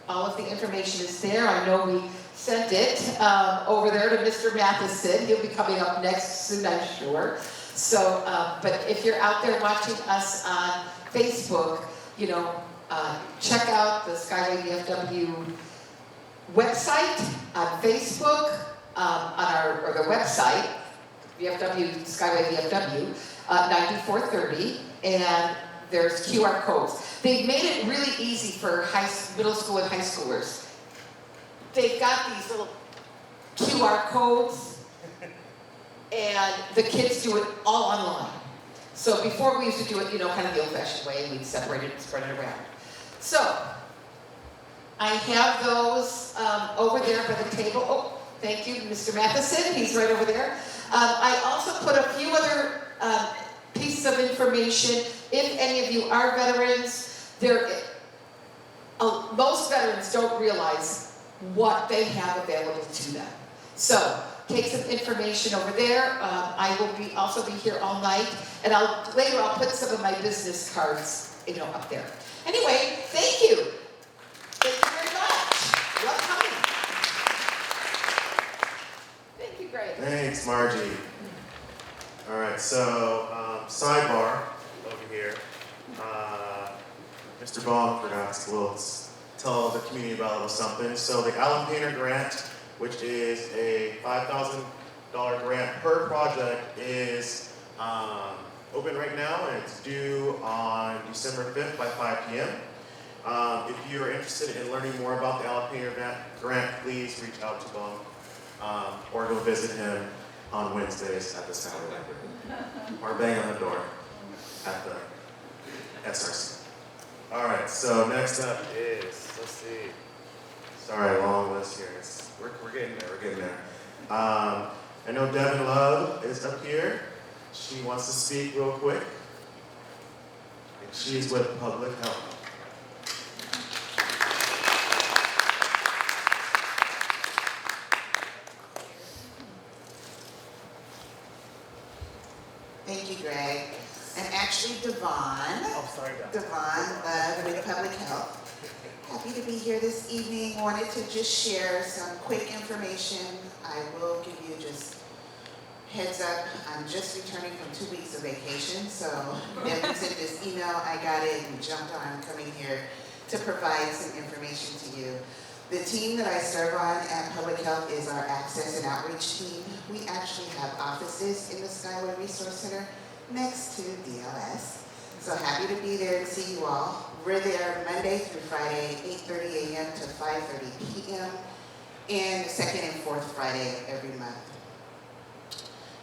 all of the information is there. I know we sent it over there to Mr. Matheson. He'll be coming up next soon, I'm sure. So, but if you're out there watching us on Facebook, check out the Skyway VFW website on Facebook, or the website, VFW, Skyway VFW, 9430, and there's QR codes. They've made it really easy for middle school and high schoolers. They've got these little QR codes, and the kids do it all online. So before we used to do it, kind of the old-fashioned way, we'd separate it and spread it around. So, I have those over there by the table. Oh, thank you, Mr. Matheson, he's right over there. I also put a few other pieces of information. If any of you are veterans, most veterans don't realize what they have available to them. So, take some information over there. I will also be here all night, and later I'll put some of my business cards, up there. Anyway, thank you. Thank you very much. Welcome. Thank you, Greg. Thanks, Margie. All right, so sidebar over here. Mr. Baum forgot to tell the community about a little something. So the Alan Painter Grant, which is a $5,000 grant per project, is open right now, and it's due on December 5th by 5 p.m. If you're interested in learning more about the Alan Painter Grant, please reach out to Baum or go visit him on Wednesdays at the Skyway Library or bang on the door at the SRC. All right, so next up is, let's see. Sorry, long list here. We're getting there. I know Devin Love is up here. She wants to speak real quick. And she's with Public Health. Thank you, Greg. And actually, Devon with Public Health. Happy to be here this evening. Wanted to just share some quick information. I will give you just heads up. I'm just returning from 2 weeks of vacation, so Devin sent this email. I got it and jumped on coming here to provide some information to you. The team that I serve on at Public Health is our Access and Outreach team. We actually have offices in the Skyway Resource Center next to DLS. So happy to be there and see you all. We're there Monday through Friday, 8:30 a.m. to 5:30 p.m. and the second and fourth Friday of every month.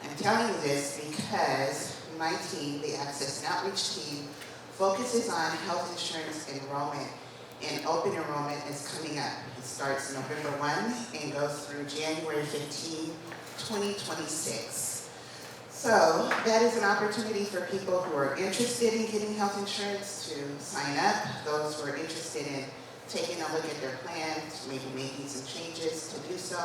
I'm telling you this because my team, the Access and Outreach team, focuses on health insurance enrollment, and open enrollment is coming up. It starts November 1 and goes through January 15, 2026. So that is an opportunity for people who are interested in getting health insurance to sign up, those who are interested in taking a look at their plans, maybe making some changes to do so.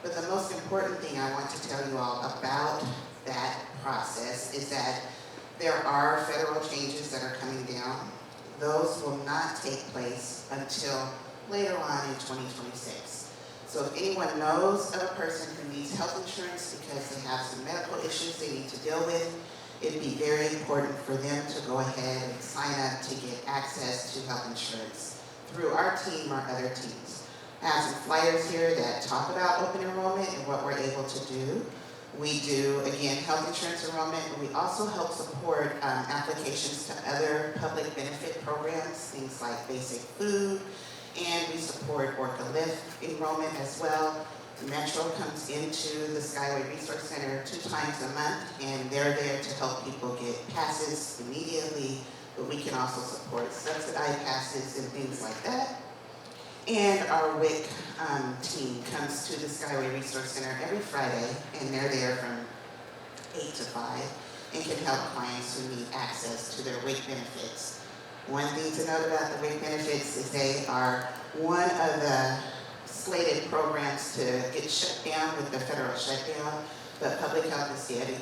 But the most important thing I want to tell you all about that process is that there are federal changes that are coming down. Those will not take place until later on in 2026. So if anyone knows of a person who needs health insurance because they have some medical issues they need to deal with, it'd be very important for them to go ahead and sign up to get access to health insurance through our team or other teams. I have some flyers here that talk about open enrollment and what we're able to do. We do, again, health insurance enrollment, and we also help support applications to other public benefit programs, things like basic food, and we support Orca Lift enrollment as well. Metro comes into the Skyway Resource Center 2 times a month, and they're there to help people get passes immediately, but we can also support subsidized passes and things like that. And our WIC team comes to the Skyway Resource Center every Friday, and they're there from 8 to 5 and can help clients who need access to their WIC benefits. One thing to note about the WIC benefits is they are one of the slated programs to get shut down with the federal shutdown, but Public Health and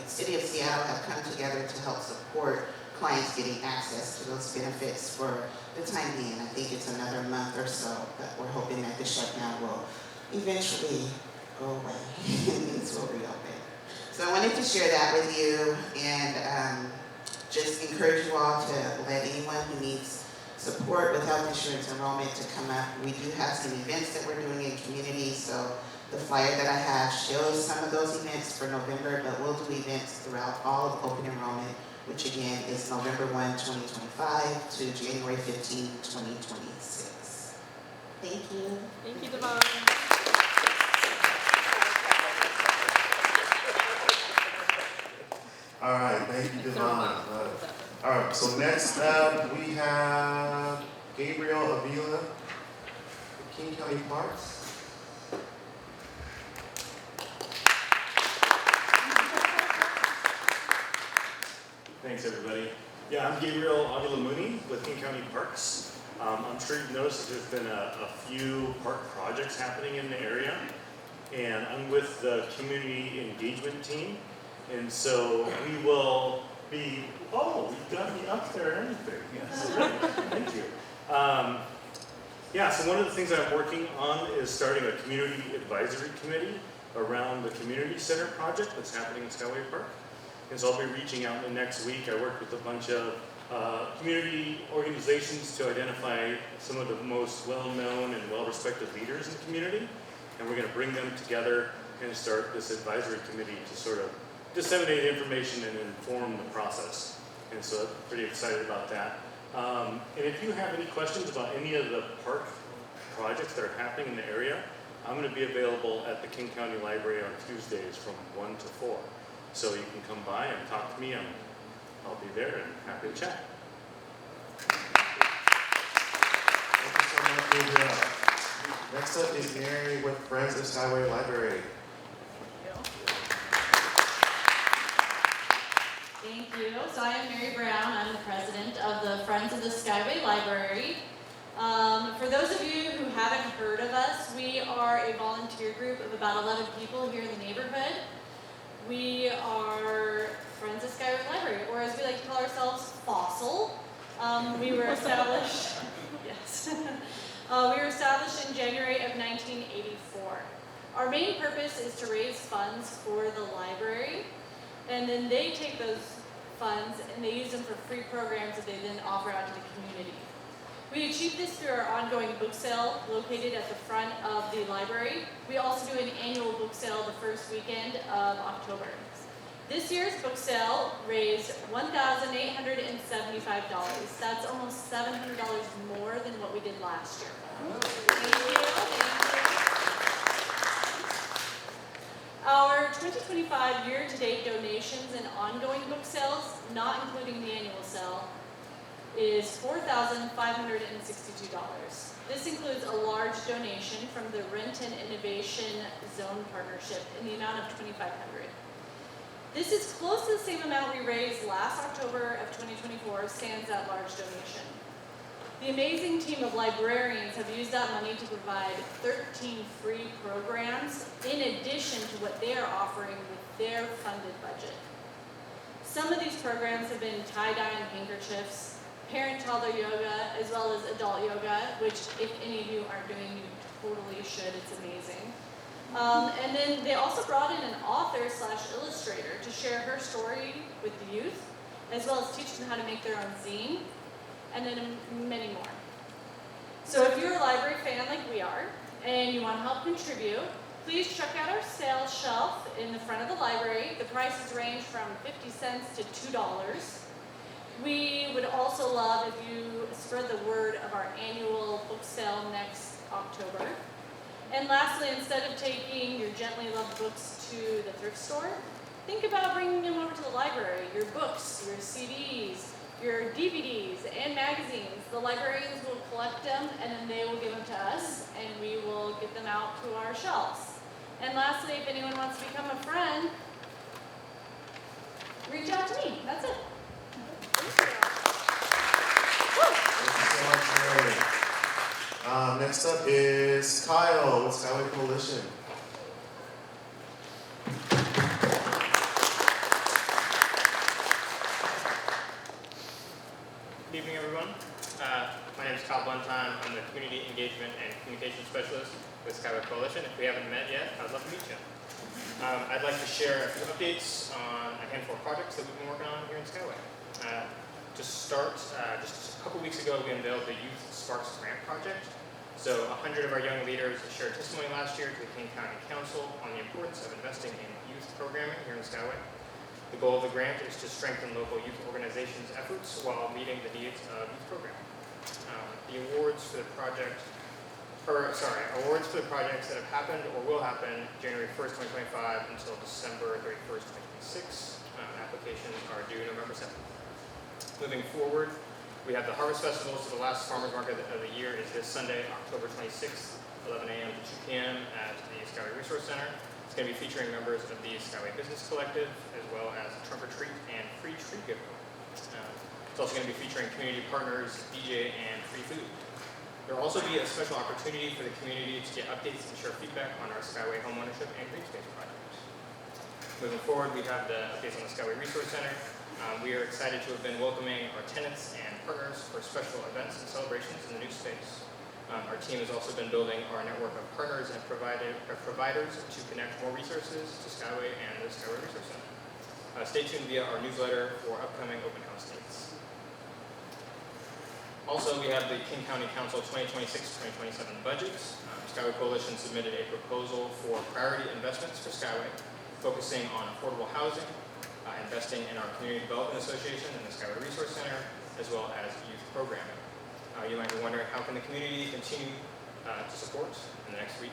City of Seattle have come together to help support clients getting access to those benefits for the time being. I think it's another month or so, but we're hoping that the shutdown will eventually go away and things will reopen. So I wanted to share that with you and just encourage you all to let anyone who needs support with health insurance enrollment to come up. We do have some events that we're doing in communities, so the flyer that I have shows some of those events for November, but we'll do events throughout all of open enrollment, which again is November 1, 2025 to January 15, 2026. Thank you. Thank you, Devon. All right, thank you, Devon. All right, so next up we have Gabriel Avila, King County Parks. Thanks, everybody. Yeah, I'm Gabriel Avila Mooney with King County Parks. I'm sure you've noticed that there's been a few park projects happening in the area, and I'm with the community engagement team. And so we will be, oh, you got me up there and everything. Yes, thank you. Yeah, so one of the things I'm working on is starting a community advisory committee around the community center project that's happening in Skyway Park. And so I'll be reaching out in the next week. I worked with a bunch of community organizations to identify some of the most well-known and well-respected leaders in the community. And we're going to bring them together and start this advisory committee to sort of disseminate information and inform the process. And so I'm pretty excited about that. And if you have any questions about any of the park projects that are happening in the area, I'm going to be available at the King County Library on Tuesdays from 1 to 4. So you can come by and talk to me, and I'll be there and happy to chat. Thank you so much, Gabriel. Next up is Mary with Friends of Skyway Library. Thank you. So I am Mary Brown. I'm the president of the Friends of the Skyway Library. For those of you who haven't heard of us, we are a volunteer group of about 11 people here in the neighborhood. We are Friends of Skyway Library, or as we like to call ourselves, Fossil. We were established Yes. We were established in January of 1984. Our main purpose is to raise funds for the library, and then they take those funds and they use them for free programs that they then offer out to the community. We achieve this through our ongoing book sale located at the front of the library. We also do an annual book sale the first weekend of October. This year's book sale raised $1,875. That's almost $700 more than what we did last year. Thank you. Our 2025 year-to-date donations and ongoing book sales, not including the annual sale, is $4,562. This includes a large donation from the Renton Innovation Zone Partnership in the amount of $2,500. This is close to the same amount we raised last October of 2024, sans that large donation. The amazing team of librarians have used that money to provide 13 free programs in addition to what they are offering with their funded budget. Some of these programs have been tie-dyeing handkerchiefs, parent-toddler yoga, as well as adult yoga, which if any of you aren't doing, you totally should, it's amazing. And then they also brought in an author/illustrator to share her story with the youth, as well as teach them how to make their own zine, and then many more. So if you're a library fan like we are, and you want to help contribute, please check out our sales shelf in the front of the library. The prices range from 50 cents to $2. We would also love if you spread the word of our annual book sale next October. And lastly, instead of taking your gently loved books to the thrift store, think about bringing them over to the library. Your books, your CDs, your DVDs, and magazines. The librarians will collect them, and then they will give them to us, and we will get them out to our shelves. And lastly, if anyone wants to become a friend, reach out to me. That's it. Thank you so much, Mary. Next up is Kyle with Skyway Coalition. Good evening, everyone. My name is Kyle Blentine. I'm the Community Engagement and Communication Specialist with Skyway Coalition. If we haven't met yet, I'd love to meet you. I'd like to share a few updates on a handful of projects that we've been working on here in Skyway. To start, just a couple weeks ago, we unveiled the Youth Sparks Grant Project. So 100 of our young leaders shared testimony last year to the King County Council on the importance of investing in youth programming here in Skyway. The goal of the grant is to strengthen local youth organizations' efforts while meeting the needs of youth programming. The awards for the projects that have happened or will happen January 1st, 2025 until December 31st, 2026. Applications are due November 7th. Moving forward, we have the Harvest Festival, so the last farmers market of the year is this Sunday, October 26th, 11 a.m. to 2 p.m. at the Skyway Resource Center. It's going to be featuring members of the Skyway Business Collective, as well as trunk or treat and free tree giveaway. It's also going to be featuring community partners, DJ, and free food. There will also be a special opportunity for the community to get updates and share feedback on our Skyway homeownership and green space projects. Moving forward, we have the updates on the Skyway Resource Center. We are excited to have been welcoming our tenants and partners for special events and celebrations in the new space. Our team has also been building our network of partners and providers to connect more resources to Skyway and the Skyway Resource Center. Stay tuned via our newsletter for upcoming open house dates. Also, we have the King County Council 2026-2027 budget. Skyway Coalition submitted a proposal for priority investments for Skyway, focusing on affordable housing, investing in our Community Development Association and the Skyway Resource Center, as well as youth programming. You might be wondering, how can the community continue to support in the next week?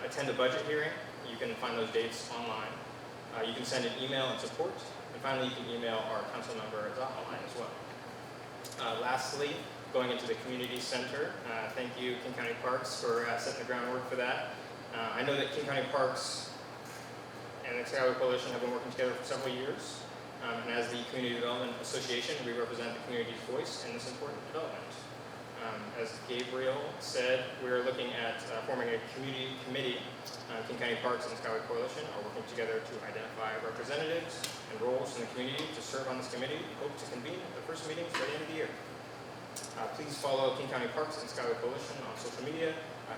Attend a budget hearing. You can find those dates online. You can send an email in support. And finally, you can email our council member, hotline as well. Lastly, going into the community center, thank you, King County Parks, for setting the groundwork for that. I know that King County Parks and the Skyway Coalition have been working together for several years. And as the Community Development Association, we represent the community's voice in this important development. As Gabriel said, we're looking at forming a community committee. King County Parks and the Skyway Coalition are working together to identify representatives and roles in the community to serve on this committee. We hope to convene the first meetings by the end of the year. Please follow King County Parks and Skyway Coalition on social media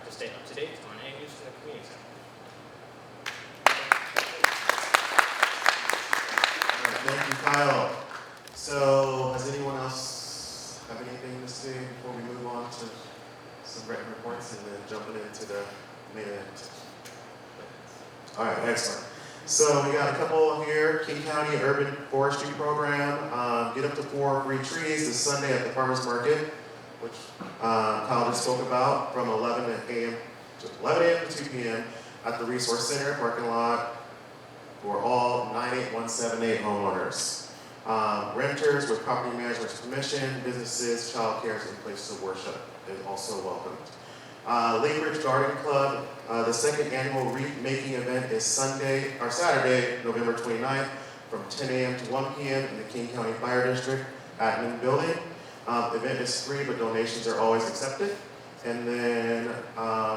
to stay up to date on any news from the community center. Thank you, Kyle. So, does anyone else have anything to say before we move on to some written reports and then jumping into the main event? All right, excellent. So we got a couple here, King County Urban Forestry Program, Get Up to 4 Free Trees this Sunday at the Farmers Market, which Kyle just spoke about, from 11 a.m. to 2 p.m. at the Resource Center parking lot for all 98178 homeowners. Renters with property management's permission, businesses, child care, and places of worship is also welcomed. Lake Ridge Garden Club, the second annual wreath making event is Saturday, November 29th from 10 a.m. to 1 p.m. in the King County Fire District Admin Building. The event is free, but donations are always accepted. And then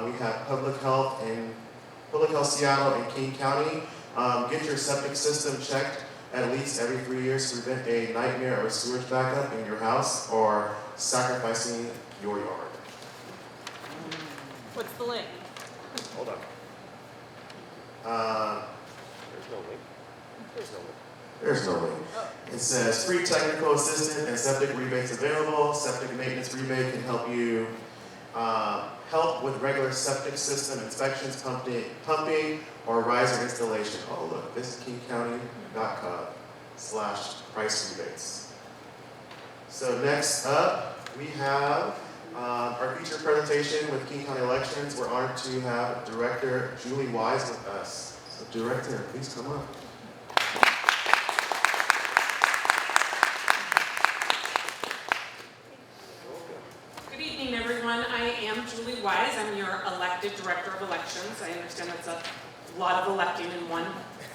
we have Public Health Seattle and King County. Get your septic system checked at least every 3 years to prevent a nightmare or sewage backup in your house or sacrificing your yard. What's the link? Hold on. There's no link. There's no link. There's no link. It says free technical assistance and septic rebates available. Septic maintenance rebate can help you help with regular septic system inspections, pumping, or riser installation. Oh look, this is kingcounty.gov/price rebates. So next up, we have our feature presentation with King County Elections. We're honored to have Director Julie Wise with us. So Director, please come up. Good evening, everyone. I am Julie Wise. I'm your elected Director of Elections. I understand that's a lot of electing in one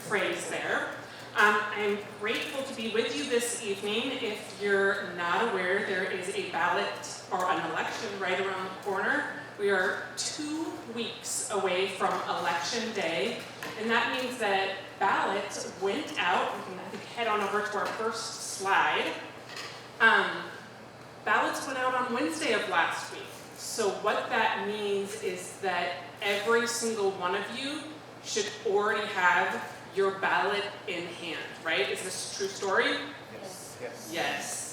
phrase there. I'm grateful to be with you this evening. If you're not aware, there is a ballot or an election right around the corner. We are 2 weeks away from Election Day, and that means that ballots went out. We can, I think, head on over to our first slide. Ballots went out on Wednesday of last week. So what that means is that every single one of you should already have your ballot in hand, right? Is this a true story? Yes. Yes. Yes.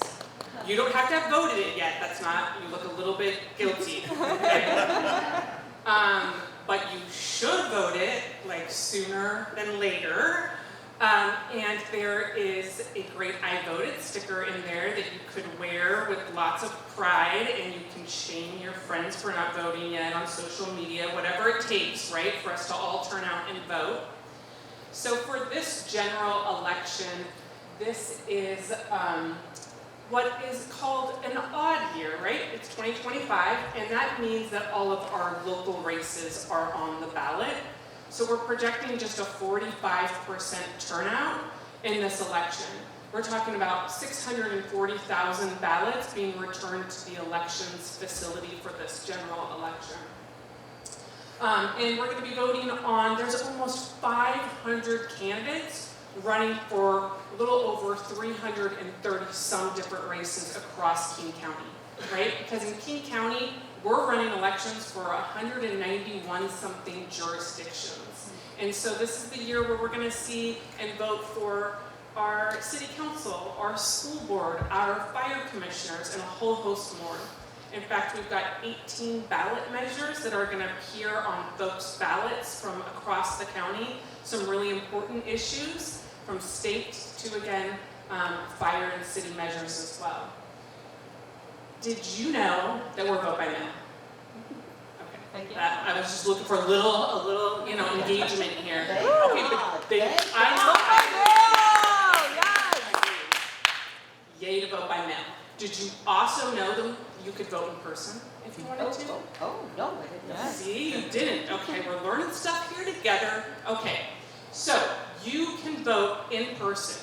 You don't have to have voted it yet. That's not, you look a little bit guilty. Okay? But you should vote it like sooner than later. And there is a great I voted sticker in there that you could wear with lots of pride, and you can shame your friends for not voting yet on social media, whatever it takes, right, for us to all turn out and vote. So for this general election, this is what is called an odd year, right? It's 2025, and that means that all of our local races are on the ballot. So we're projecting just a 45% turnout in this election. We're talking about 640,000 ballots being returned to the elections facility for this general election. And we're going to be voting on, there's almost 500 candidates running for a little over 330 some different races across King County, right? Because in King County, we're running elections for 191 something jurisdictions. And so this is the year where we're going to see and vote for our city council, our school board, our fire commissioners, and a whole host more. In fact, we've got 18 ballot measures that are going to appear on folks' ballots from across the county. Some really important issues from state to, again, fire and city measures as well. Did you know that we're vote by mail? Okay, I was just looking for a little, engagement here. Okay, but yay to vote by mail. Did you also know that you could vote in person if you wanted to? Oh, no, I didn't know. See, you didn't. Okay, we're learning stuff here together. Okay, so you can vote in person.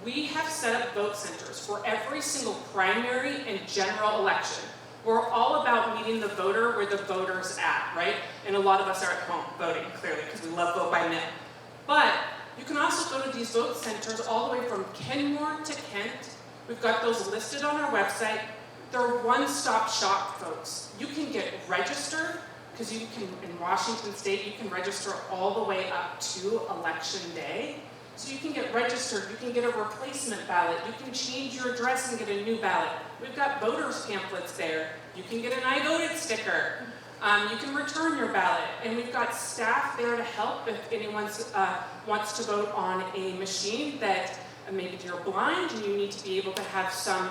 We have set up vote centers for every single primary and general election. We're all about meeting the voter where the voter's at, right? And a lot of us are at home voting, clearly, because we love vote by mail. But you can also go to these vote centers all the way from Kenmore to Kent. We've got those listed on our website. they're one-stop shop, folks. You can get registered, because you can, in Washington State, you can register all the way up to Election Day. So you can get registered, you can get a replacement ballot, you can change your address and get a new ballot. We've got voters pamphlets there. You can get an I voted sticker. You can return your ballot. And we've got staff there to help if anyone wants to vote on a machine that maybe you're blind and you need to be able to have some,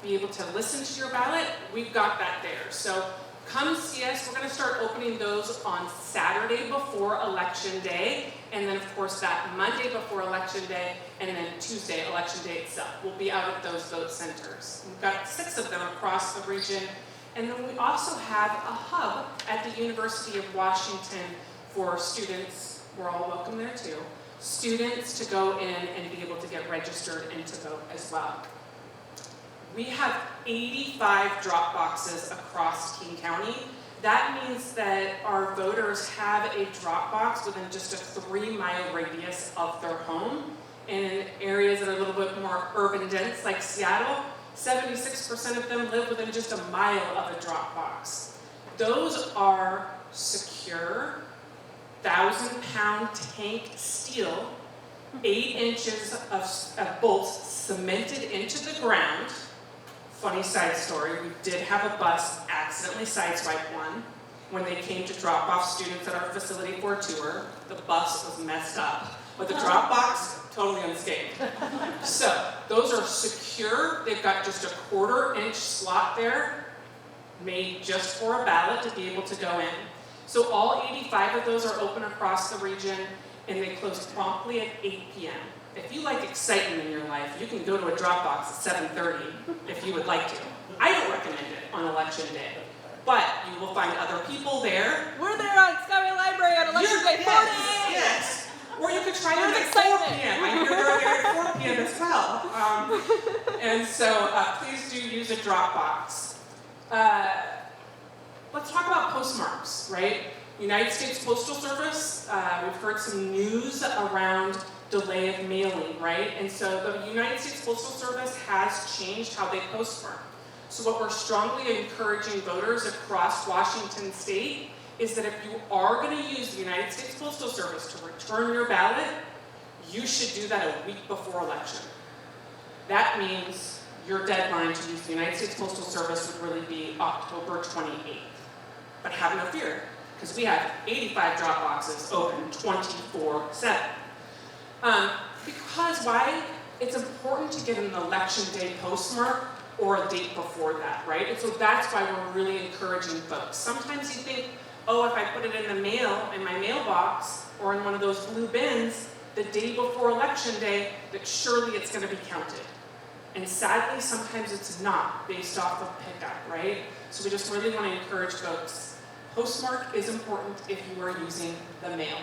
be able to listen to your ballot. We've got that there. So come see us. We're going to start opening those on Saturday before Election Day, and then of course that Monday before Election Day, and then Tuesday, Election Day itself. We'll be out at those vote centers. We've got 6 of them across the region, and then we also have a hub at the University of Washington for students. We're all welcome there too. Students to go in and be able to get registered and to vote as well. We have 85 drop boxes across King County. That means that our voters have a drop box within just a 3-mile radius of their home. And in areas that are a little bit more urban dense, like Seattle, 76% of them live within just a mile of a drop box. Those are secure, 1,000-pound tank steel, 8 inches of bolts cemented into the ground. Funny side story, we did have a bus accidentally sideswipe one when they came to drop off students at our facility for a tour. The bus was messed up, but the drop box, totally unscathed. So, those are secure. They've got just a 1/4-inch slot there, made just for a ballot to be able to go in. So all 85 of those are open across the region, and they close promptly at 8 p.m. If you like excitement in your life, you can go to a drop box at 7:30 if you would like to. I don't recommend it on Election Day, but you will find other people there. We're there on Skyway Library on Election Day 40! Yes! Or you could try them at 4 p.m. I hear they're there at 4 p.m. as well. And so please do use a drop box. Let's talk about postmarks, right? United States Postal Service, we've heard some news around delay of mailing, right? And so the United States Postal Service has changed how they postmark. So what we're strongly encouraging voters across Washington State is that if you are going to use the United States Postal Service to return your ballot, you should do that a week before election. That means your deadline to use the United States Postal Service would really be October 28th. But have no fear, because we have 85 drop boxes open 24/7. Because why? It's important to get an Election Day postmark or a date before that, right? And so that's why we're really encouraging folks. Sometimes you think, oh, if I put it in the mail, in my mailbox, or in one of those blue bins, the day before Election Day, that surely it's going to be counted. And sadly, sometimes it's not, based off of pickup, right? So we just really want to encourage folks. Postmark is important if you are using the mail.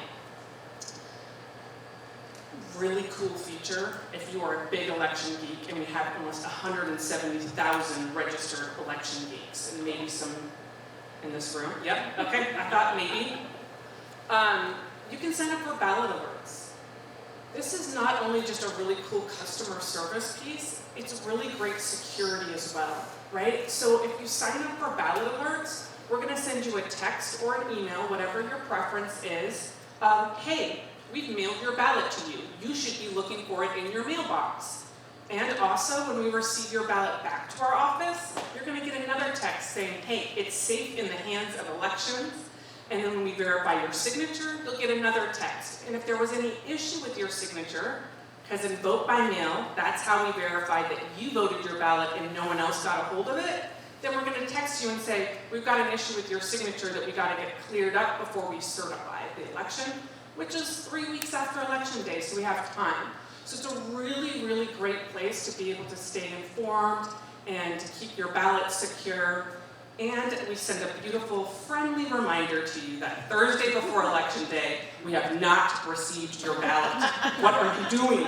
Really cool feature if you are a big election geek, and we have almost 170,000 registered election geeks, and maybe some in this room. Yep, okay, I thought maybe. You can sign up for ballot alerts. This is not only just a really cool customer service piece, it's really great security as well, right? So if you sign up for ballot alerts, we're gonna send you a text or an email, whatever your preference is, hey, we've mailed your ballot to you. You should be looking for it in your mailbox. And also, when we receive your ballot back to our office, you're gonna get another text saying, hey, it's safe in the hands of elections. And then when we verify your signature, you'll get another text. And if there was any issue with your signature, because in vote by mail, that's how we verified that you voted your ballot and no one else got a hold of it, then we're gonna text you and say, we've got an issue with your signature that we gotta get cleared up before we certify the election, which is 3 weeks after Election Day, so we have time. So it's a really, really great place to be able to stay informed and to keep your ballot secure. And we send a beautiful, friendly reminder to you that Thursday before Election Day, we have not received your ballot. What are you doing?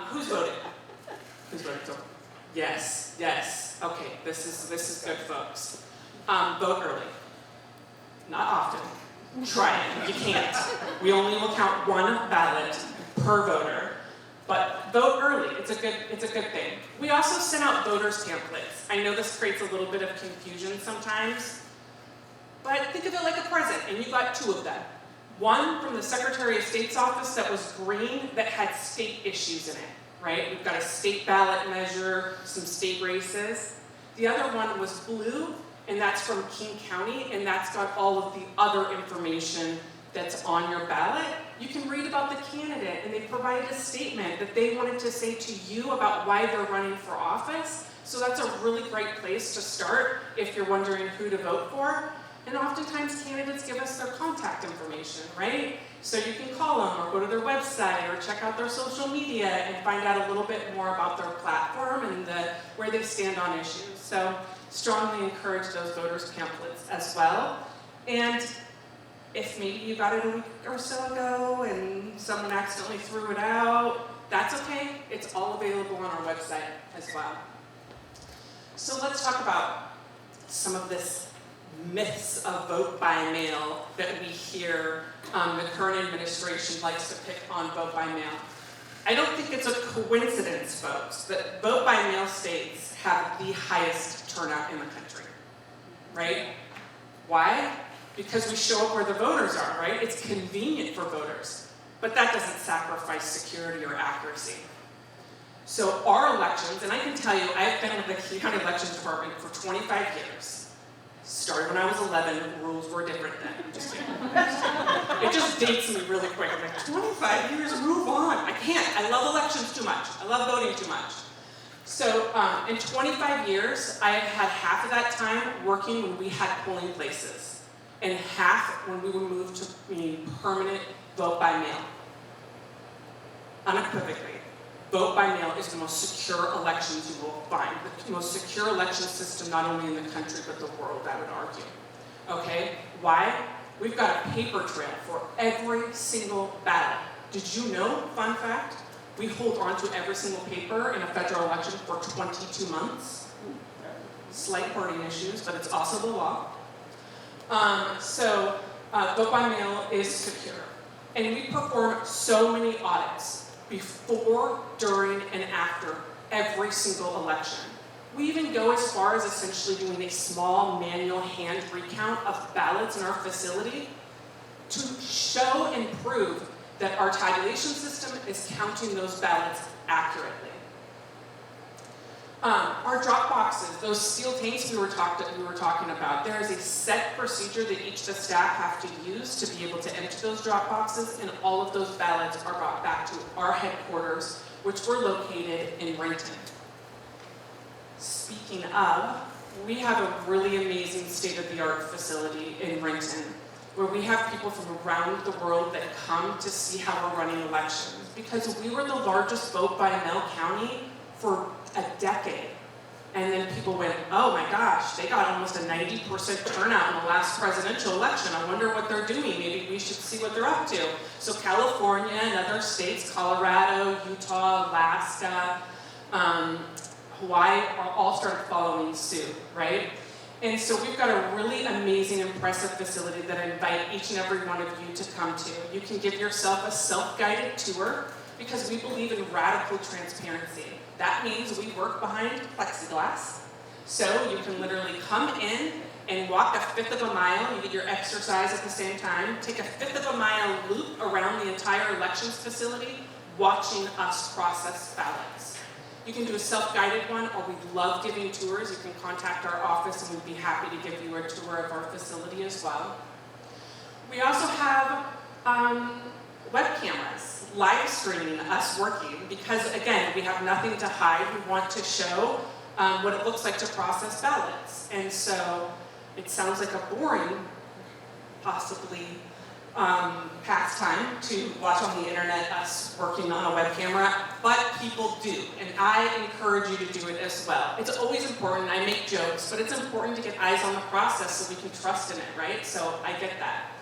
Who's voting? Who's voting? Yes, yes. Okay, this is good, folks. Vote early. Not often. Try it. You can't. We only will count one ballot per voter. But vote early, it's a good thing. We also sent out voters pamphlets. I know this creates a little bit of confusion sometimes, but think of it like a present, and you got 2 of them. One from the Secretary of State's office that was green that had state issues in it, right? We've got a state ballot measure, some state races. The other one was blue, and that's from King County, and that's got all of the other information that's on your ballot. You can read about the candidate, and they provided a statement that they wanted to say to you about why they're running for office. So that's a really great place to start if you're wondering who to vote for. And oftentimes candidates give us their contact information, right? So you can call them or go to their website or check out their social media and find out a little bit more about their platform and where they stand on issues. So strongly encourage those voters pamphlets as well. And if maybe you got it a week or so ago and someone accidentally threw it out, that's okay. It's all available on our website as well. So let's talk about some of this myths of vote by mail that we hear the current administration likes to pick on vote by mail. I don't think it's a coincidence, folks, that vote by mail states have the highest turnout in the country, right? Why? Because we show up where the voters are, right? It's convenient for voters, but that doesn't sacrifice security or accuracy. So our elections, and I can tell you, I've been with the King County Election Department for 25 years. Started when I was 11, rules were different then. I'm just kidding. It just dates me really quick. I'm like, 25 years, move on. I can't. I love elections too much. I love voting too much. So in 25 years, I have had half of that time working when we had polling places, and half when we would move to permanent vote by mail. Unequivocally. Vote by mail is the most secure elections you will find. The most secure election system not only in the country, but the world, I would argue. Okay, why? We've got a paper trail for every single ballot. Did you know, fun fact, we hold on to every single paper in a federal election for 22 months. Slight wording issues, but it's also the law. Vote by mail is secure. And we perform so many audits before, during, and after every single election. We even go as far as essentially doing a small manual hand recount of ballots in our facility to show and prove that our tabulation system is counting those ballots accurately. Our drop boxes, those steel tanks we were talking about, there is a set procedure that each of the staff have to use to be able to empty those drop boxes, and all of those ballots are brought back to our headquarters, which we're located in Renton. Speaking of, we have a really amazing state-of-the-art facility in Renton, where we have people from around the world that come to see how we're running elections, because we were the largest vote-by-mail county for a decade. And then people went, oh my gosh, they got almost a 90% turnout in the last presidential election. I wonder what they're doing. Maybe we should see what they're up to. So California and other states, Colorado, Utah, Alaska, Hawaii, all started following suit, right? And so we've got a really amazing, impressive facility that I invite each and every one of you to come to. You can give yourself a self-guided tour because we believe in radical transparency. That means we work behind plexiglass. So you can literally come in and walk a fifth of a mile. You get your exercise at the same time. Take a fifth of a mile loop around the entire elections facility, watching us process ballots. You can do a self-guided one, or we'd love giving tours. You can contact our office and we'd be happy to give you a tour of our facility as well. We also have web cameras live streaming us working because, again, we have nothing to hide. We want to show what it looks like to process ballots. And so it sounds like a boring, possibly, pastime to watch on the internet us working on a web camera, but people do, and I encourage you to do it as well. It's always important, I make jokes, but it's important to get eyes on the process so we can trust in it, right? So I get that.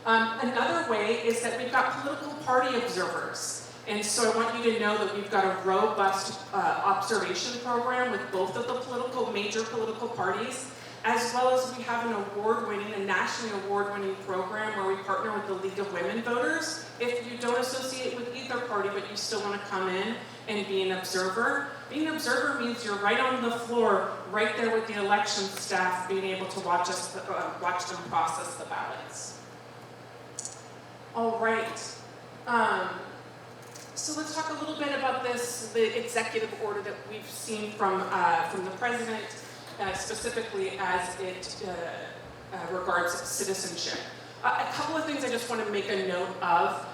Another way is that we've got political party observers. And so I want you to know that we've got a robust observation program with both of the major political parties. as well as we have an award-winning, a nationally award-winning program where we partner with the League of Women Voters. If you don't associate with either party, but you still want to come in and be an observer, being an observer means you're right on the floor, right there with the election staff, being able to watch them process the ballots. All right. So let's talk a little bit about the executive order that we've seen from the president, specifically as it regards citizenship. A couple of things I just want to make a note of.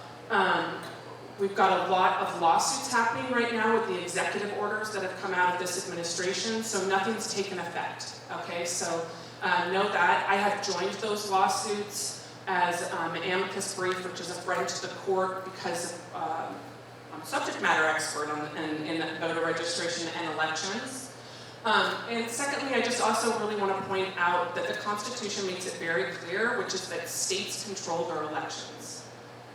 We've got a lot of lawsuits happening right now with the executive orders that have come out of this administration, so nothing's taken effect, okay? So know that. I have joined those lawsuits as an amicus brief, which is a friend to the court, because I'm a subject matter expert in voter registration and elections. And secondly, I just also really want to point out that the Constitution makes it very clear, which is that states control their elections.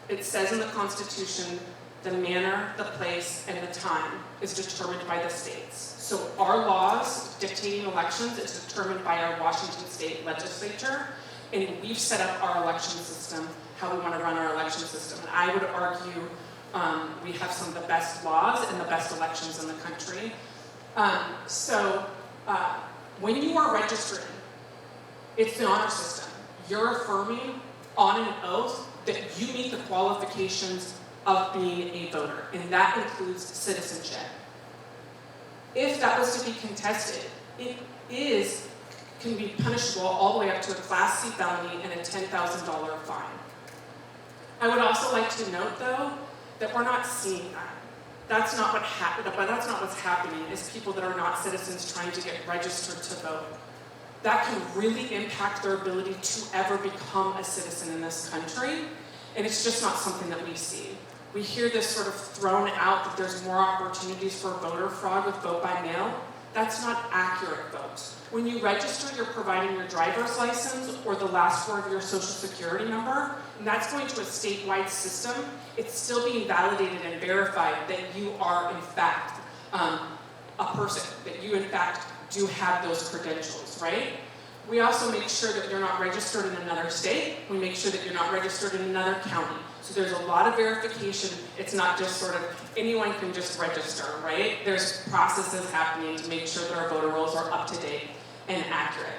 It says in the Constitution, the manner, the place, and the time is determined by the states. So our laws dictating elections is determined by our Washington State legislature, and we've set up our election system, how we want to run our election system. And I would argue we have some of the best laws and the best elections in the country. When you are registering, it's the honor system. You're affirming on an oath that you meet the qualifications of being a voter, and that includes citizenship. If that was to be contested, it can be punishable all the way up to a Class C felony and a $10,000 fine. I would also like to note, though, that we're not seeing that. That's not what happened, but that's not what's happening, is people that are not citizens trying to get registered to vote. That can really impact their ability to ever become a citizen in this country, and it's just not something that we see. We hear this sort of thrown out that there's more opportunities for voter fraud with vote by mail. That's not accurate, folks. When you register, you're providing your driver's license or the last four of your social security number, and that's going to a statewide system. It's still being validated and verified that you are, in fact, a person, that you, in fact, do have those credentials, right? We also make sure that you're not registered in another state. We make sure that you're not registered in another county. So there's a lot of verification. It's not just sort of anyone can just register, right? There's processes happening to make sure that our voter rolls are up to date and accurate.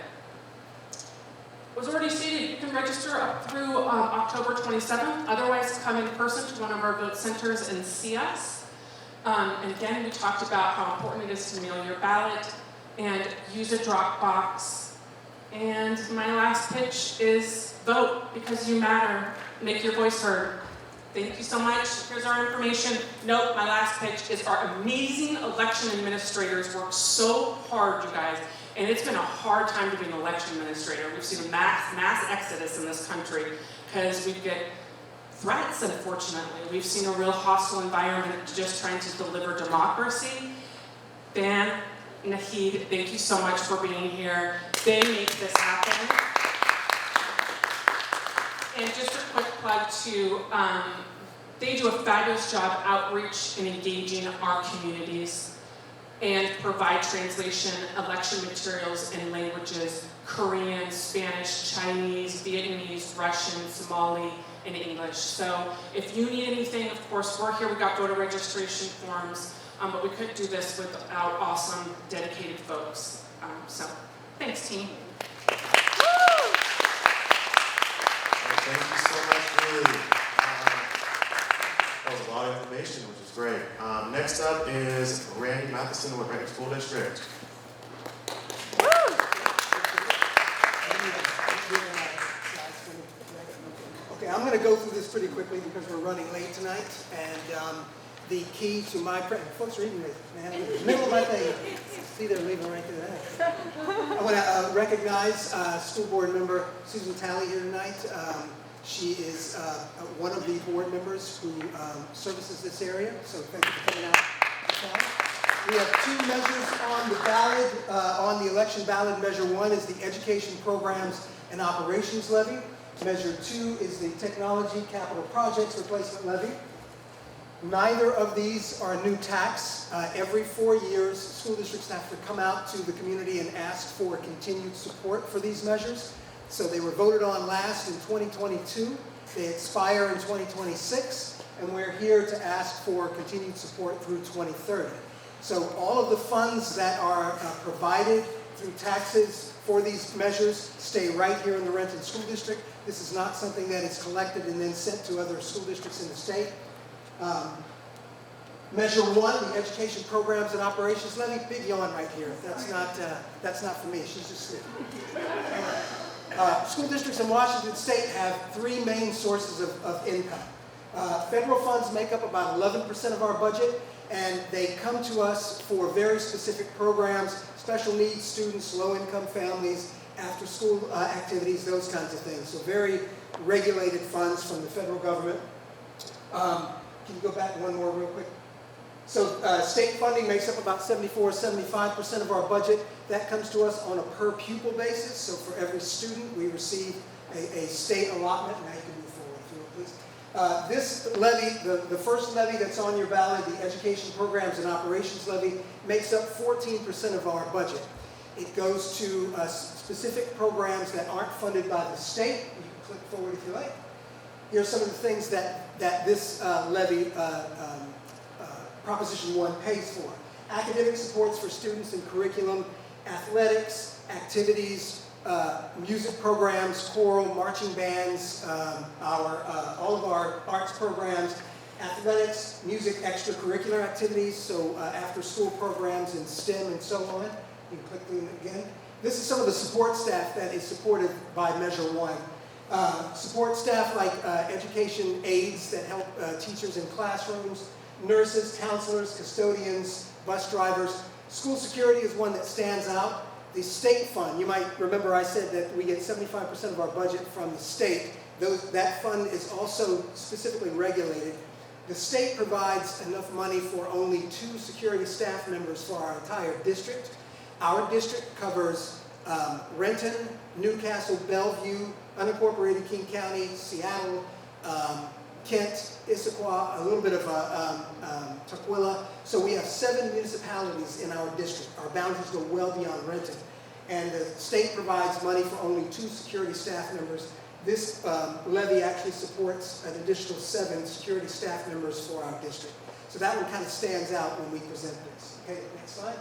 It was already stated, you can register up through October 27th. Otherwise, come in person to one of our vote centers and see us. And again, we talked about how important it is to mail your ballot and use a drop box. And my last pitch is vote because you matter. Make your voice heard. Thank you so much. Here's our information. Nope, my last pitch is our amazing election administrators work so hard, you guys. And it's been a hard time to be an election administrator. We've seen a mass exodus in this country because we get threats, unfortunately. We've seen a real hostile environment just trying to deliver democracy. Dan, Nahid, thank you so much for being here. They make this happen. And just a quick plug too, they do a fabulous job outreach and engaging our communities and provide translation, election materials in languages, Korean, Spanish, Chinese, Vietnamese, Russian, Somali, and English. So if you need anything, of course, we're here. We got voter registration forms, but we couldn't do this without awesome, dedicated folks. So thanks, team. Thank you so much, Lily. That was a lot of information, which is great. Next up is Randy Matheson with Renton School District. Okay, I'm going to go through this pretty quickly because we're running late tonight, and the key to my folks are eating it, man. In the middle of my thing. See, they're leaving right to that. I want to recognize school board member Susan Talley here tonight. She is one of the board members who services this area, so thank you for coming out. We have two measures on the ballot, on the election ballot. Measure 1 is the Education Programs and Operations Levy. Measure 2 is the Technology Capital Projects Replacement Levy. Neither of these are a new tax. Every 4 years, school districts have to come out to the community and ask for continued support for these measures. So they were voted on last in 2022. They expire in 2026, and we're here to ask for continued support through 2030. So all of the funds that are provided through taxes for these measures stay right here in the Renton School District. This is not something that is collected and then sent to other school districts in the state. Measure 1, the Education Programs and Operations Levy. Big yawn right here. That's not for me. She's just sleeping. School districts in Washington State have 3 main sources of income. Federal funds make up about 11% of our budget, and they come to us for very specific programs, special needs students, low-income families, after-school activities, those kinds of things. So very regulated funds from the federal government. Can you go back one more real quick? So state funding makes up about 75% of our budget. That comes to us on a per pupil basis. So for every student, we receive a state allotment. Now you can move forward through it, please. This levy, the first levy that's on your ballot, the Education Programs and Operations Levy, makes up 14% of our budget. It goes to specific programs that aren't funded by the state. You can click forward if you like. Here are some of the things that this levy, Proposition 1, pays for. Academic supports for students in curriculum, athletics, activities, music programs, choral, marching bands, all of our arts programs, athletics, music extracurricular activities, so after-school programs in STEM and so on. You can click through it again. This is some of the support staff that is supported by Measure 1. Support staff like education aides that help teachers in classrooms, nurses, counselors, custodians, bus drivers. School security is one that stands out. The state fund, you might remember I said that we get 75% of our budget from the state. That fund is also specifically regulated. The state provides enough money for only 2 security staff members for our entire district. Our district covers Renton, Newcastle, Bellevue, unincorporated King County, Seattle, Kent, Issaquah, a little bit of Tukwila. So we have 7 municipalities in our district. Our boundaries go well beyond Renton. And the state provides money for only 2 security staff members. This levy actually supports an additional 7 security staff members for our district. So that one kind of stands out when we present this. Okay, next slide.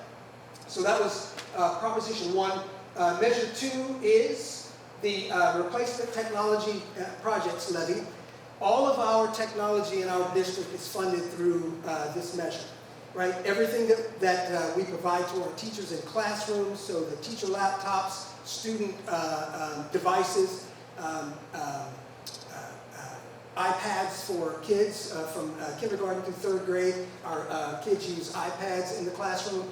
So that was Proposition 1. Measure 2 is the Replacement Technology Projects Levy. All of our technology in our district is funded through this measure, right? Everything that we provide to our teachers in classrooms, so the teacher laptops, student devices, iPads for kids from kindergarten through 3rd grade. Our kids use iPads in the classroom.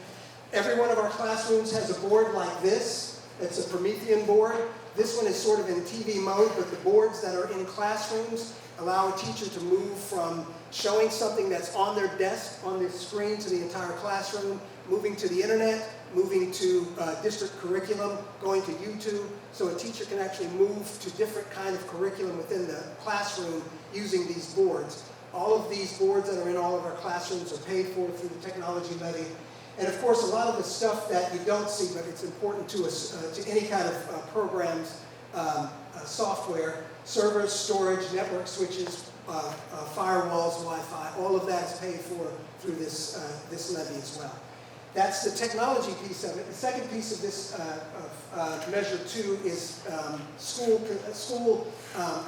Every one of our classrooms has a board like this. It's a Promethean board. This one is sort of in TV mode, but the boards that are in classrooms allow a teacher to move from showing something that's on their desk, on the screen, to the entire classroom, moving to the internet, moving to district curriculum, going to YouTube, so a teacher can actually move to different kind of curriculum within the classroom using these boards. All of these boards that are in all of our classrooms are paid for through the technology levy. And of course, a lot of the stuff that you don't see, but it's important to us, to any kind of programs, software, servers, storage, network switches, firewalls, Wi-Fi, all of that is paid for through this levy as well. That's the technology piece of it. The second piece of this Measure 2 is school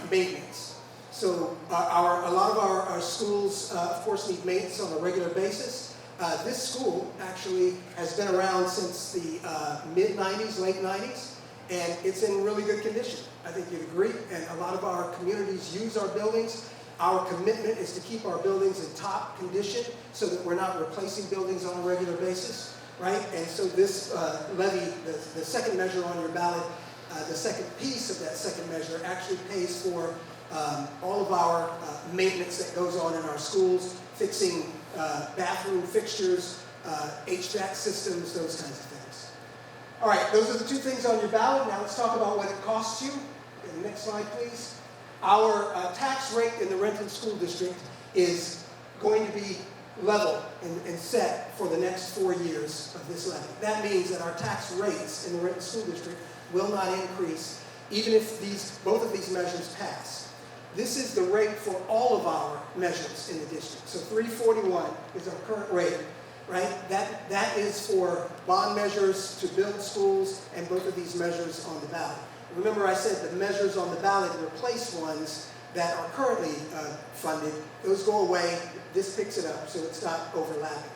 maintenance. So a lot of our schools, of course, need maintenance on a regular basis. This school actually has been around since the mid-90s, late 90s, and it's in really good condition. I think you'd agree, and a lot of our communities use our buildings. Our commitment is to keep our buildings in top condition so that we're not replacing buildings on a regular basis, right? And so this levy, the second measure on your ballot, the second piece of that second measure actually pays for all of our maintenance that goes on in our schools, fixing bathroom fixtures, HVAC systems, those kinds of things. All right, those are the 2 things on your ballot. Now let's talk about what it costs you. Okay, the next slide, please. Our tax rate in the Renton School District is going to be level and set for the next 4 years of this levy. That means that our tax rates in the Renton School District will not increase even if both of these measures pass. This is the rate for all of our measures in the district. So 341 is our current rate, right? That is for bond measures to build schools and both of these measures on the ballot. Remember I said the measures on the ballot replace ones that are currently funded. Those go away. This picks it up, so it's not overlapping.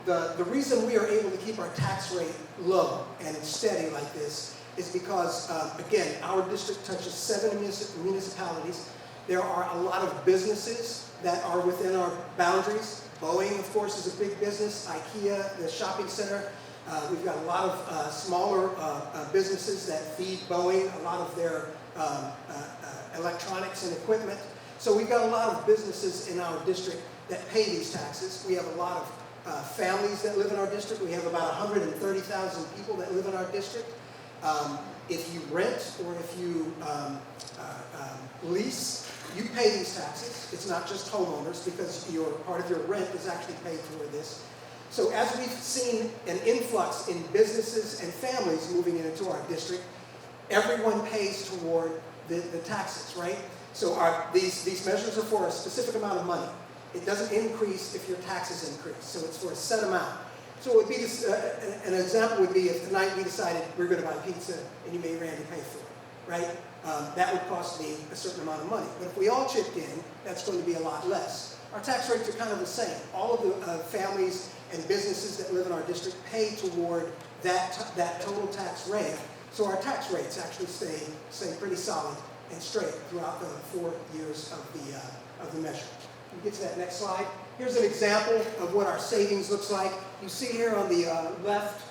The reason we are able to keep our tax rate low and steady like this is because, again, our district touches 7 municipalities. There are a lot of businesses that are within our boundaries. Boeing, of course, is a big business. IKEA, the shopping center. We've got a lot of smaller businesses that feed Boeing a lot of their electronics and equipment. So we've got a lot of businesses in our district that pay these taxes. We have a lot of families that live in our district. We have about 130,000 people that live in our district. If you rent or if you lease, you pay these taxes. It's not just homeowners because part of your rent is actually paid for this. So as we've seen an influx in businesses and families moving into our district, everyone pays toward the taxes, right? So these measures are for a specific amount of money. It doesn't increase if your taxes increase, so it's for a set amount. So it would be this, an example would be if tonight we decided we're going to buy pizza and you made Randy pay for it, right? That would cost me a certain amount of money. But if we all chipped in, that's going to be a lot less. Our tax rates are kind of the same. All of the families and businesses that live in our district pay toward that total tax rate. So our tax rates actually stay pretty solid and straight throughout the 4 years of the measure. We get to that next slide. Here's an example of what our savings looks like. You see here on the left,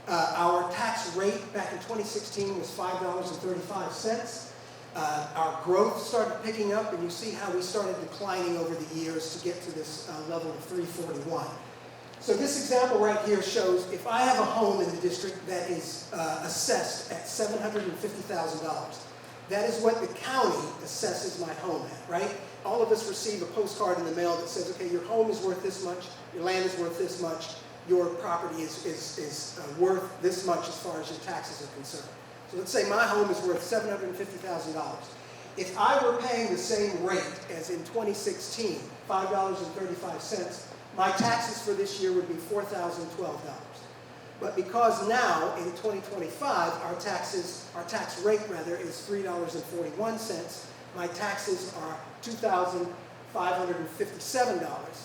our tax rate back in 2016 was $5.35. Our growth started picking up, and you see how we started declining over the years to get to this level of 341. So this example right here shows if I have a home in the district that is assessed at $750,000, that is what the county assesses my home at, right? All of us receive a postcard in the mail that says, okay, your home is worth this much, your land is worth this much, your property is worth this much as far as your taxes are concerned. So let's say my home is worth $750,000. If I were paying the same rate as in 2016, $5.35, my taxes for this year would be $4,012. But because now, in 2025, our tax rate rather is $3.41, my taxes are $2,557.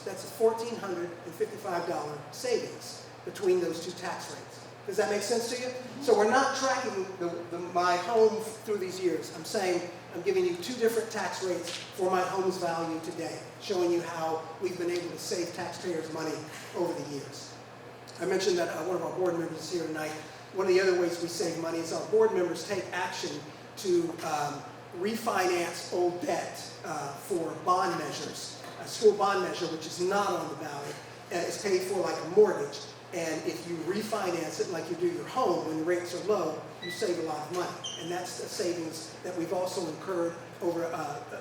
That's a $1,455 savings between those two tax rates. Does that make sense to you? So we're not tracking my home through these years. I'm saying I'm giving you two different tax rates for my home's value today, showing you how we've been able to save taxpayers money over the years. I mentioned that one of our board members is here tonight. One of the other ways we save money is our board members take action to refinance old debt for bond measures. A school bond measure, which is not on the ballot, is paid for like a mortgage. And if you refinance it like you do your home when the rates are low, you save a lot of money. And that's the savings that we've also incurred over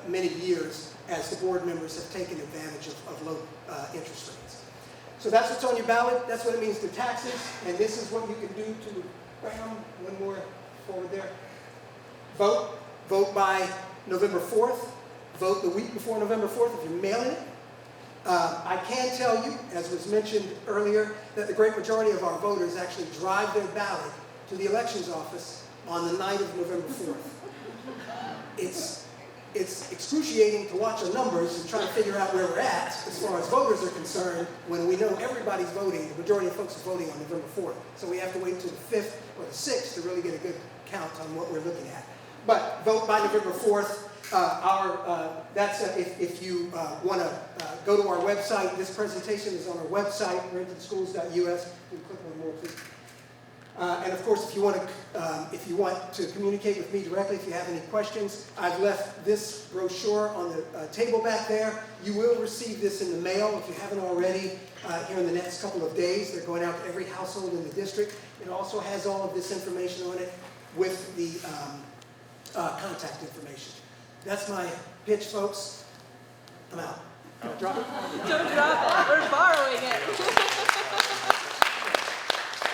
many years as the board members have taken advantage of low interest rates. So that's what's on your ballot. That's what it means to taxes. And this is what you can do to, one more forward there. Vote. Vote by November 4th. Vote the week before November 4th if you're mailing it. I can tell you, as was mentioned earlier, that the great majority of our voters actually drive their ballot to the elections office on the night of November 4th. It's excruciating to watch the numbers and try to figure out where we're at as far as voters are concerned when we know everybody's voting, the majority of folks are voting on November 4th. So we have to wait until the 5th or the 6th to really get a good count on what we're looking at. But vote by November 4th. If you want to go to our website, this presentation is on our website, rentonschools.us. You can click one more, please. And of course, if you want to communicate with me directly, if you have any questions, I've left this brochure on the table back there. You will receive this in the mail if you haven't already here in the next couple of days. They're going out to every household in the district. It also has all of this information on it with the contact information. That's my pitch, folks. I'm out. Can I drop it? Don't drop it. We're borrowing it.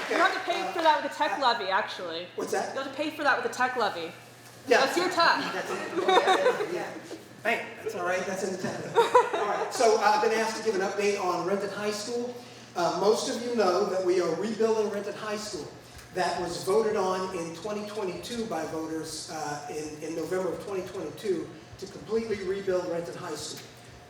You have to pay for that with a tech levy, actually. What's that? You have to pay for that with a tech levy. Yeah. That's your tech. That's it. Yeah. Hey, that's all right. That's in the tech. All right. So I've been asked to give an update on Renton High School. Most of you know that we are rebuilding Renton High School. That was voted on in 2022 by voters in November of 2022 to completely rebuild Renton High School.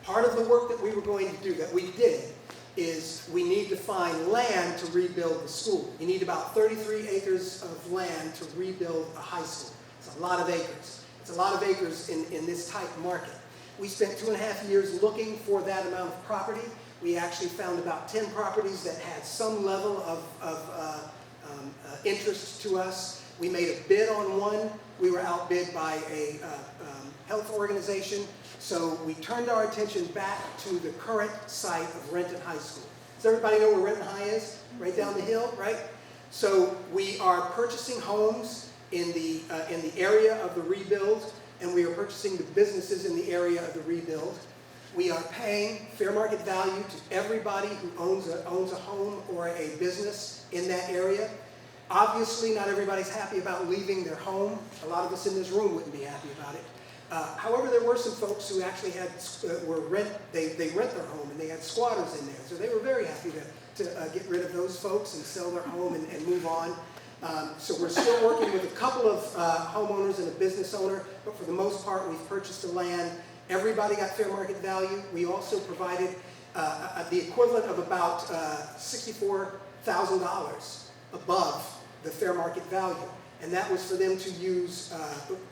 Part of the work that we were going to do, that we did, is we need to find land to rebuild the school. You need about 33 acres of land to rebuild a high school. It's a lot of acres. It's a lot of acres in this type market. We spent 2.5 years looking for that amount of property. We actually found about 10 properties that had some level of interest to us. We made a bid on one. We were outbid by a health organization. So we turned our attention back to the current site of Renton High School. Does everybody know where Renton High is? Right down the hill, right? So we are purchasing homes in the area of the rebuild, and we are purchasing the businesses in the area of the rebuild. We are paying fair market value to everybody who owns a home or a business in that area. Obviously, not everybody's happy about leaving their home. A lot of us in this room wouldn't be happy about it. However, there were some folks who actually had they rent their home and they had squatters in there, so they were very happy to get rid of those folks and sell their home and move on. So we're still working with a couple of homeowners and a business owner, but for the most part, we've purchased the land. Everybody got fair market value. We also provided the equivalent of about $64,000 above the fair market value. And that was for them to use,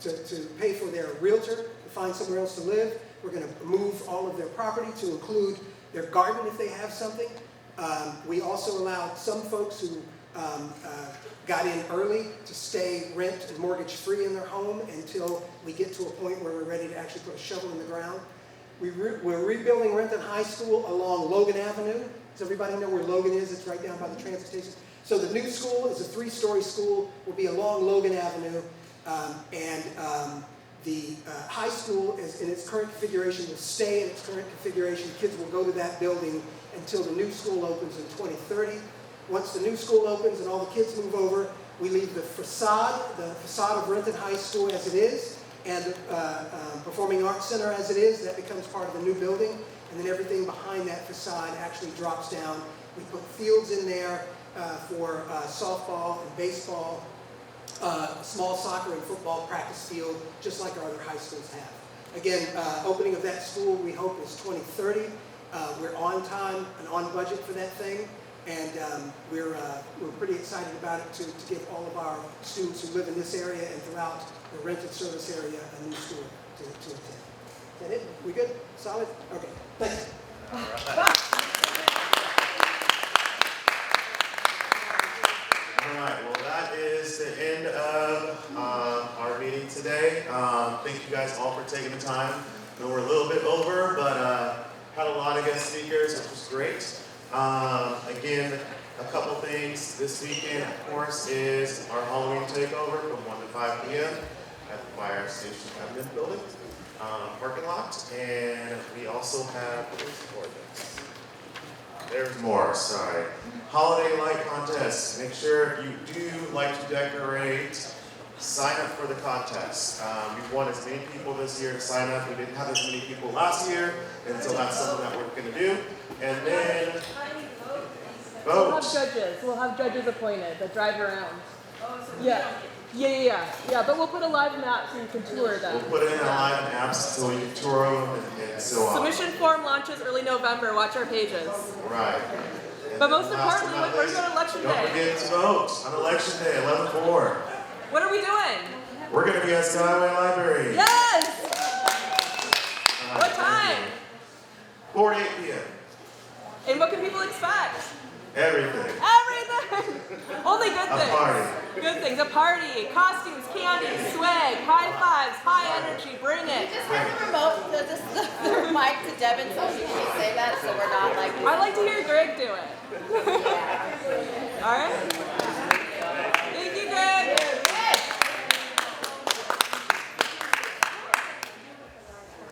to pay for their realtor, to find somewhere else to live. We're going to move all of their property to include their garden if they have something. We also allowed some folks who got in early to stay rent and mortgage free in their home until we get to a point where we're ready to actually put a shovel in the ground. We're rebuilding Renton High School along Logan Avenue. Does everybody know where Logan is? It's right down by the transit station. So the new school is a 3-story school, will be along Logan Avenue, the high school is in its current configuration, will stay in its current configuration. Kids will go to that building until the new school opens in 2030. Once the new school opens and all the kids move over, we leave the facade of Renton High School as it is, and the Performing Arts Center as it is. That becomes part of the new building, and then everything behind that facade actually drops down. We put fields in there for softball and baseball, small soccer and football practice field, just like our other high schools have. Again, opening of that school we hope is 2030. We're on time and on budget for that thing, and we're pretty excited about it to give all of our students who live in this area and throughout the Renton service area a new school to attend. Is that it? We good? Solid? Okay. Thanks. All right, well that is the end of our meeting today. Thank you guys all for taking the time. I know we're a little bit over, but had a lot of guest speakers, which was great. Again, a couple things this weekend, of course, is our Halloween takeover from 1 to 5 p.m. at the Fire Station Cabinet Building parking lot. And we also have, there's more, sorry. Holiday light contest. Make sure if you do like to decorate, sign up for the contest. We want as many people this year to sign up. We didn't have as many people last year, and so that's something that we're going to do. And then vote. We'll have judges. We'll have judges appointed that drive around. Yeah, but we'll put a live map so you can tour them. We'll put it in a live app so you can tour them and so on. Submission form launches early November. Watch our pages. Right. But most importantly, we're doing election day. Don't forget to vote on election day, 11/4. What are we doing? We're going to be at Skyway Library. Yes! What time? 4 to 8 p.m. And what can people expect? Everything. Only good things. A party. Good things. A party. Costumes, candy, swag, high fives, high energy. Bring it. Just hand the remote, the mic to Devin so she can say that so we're not like. I like to hear Greg do it.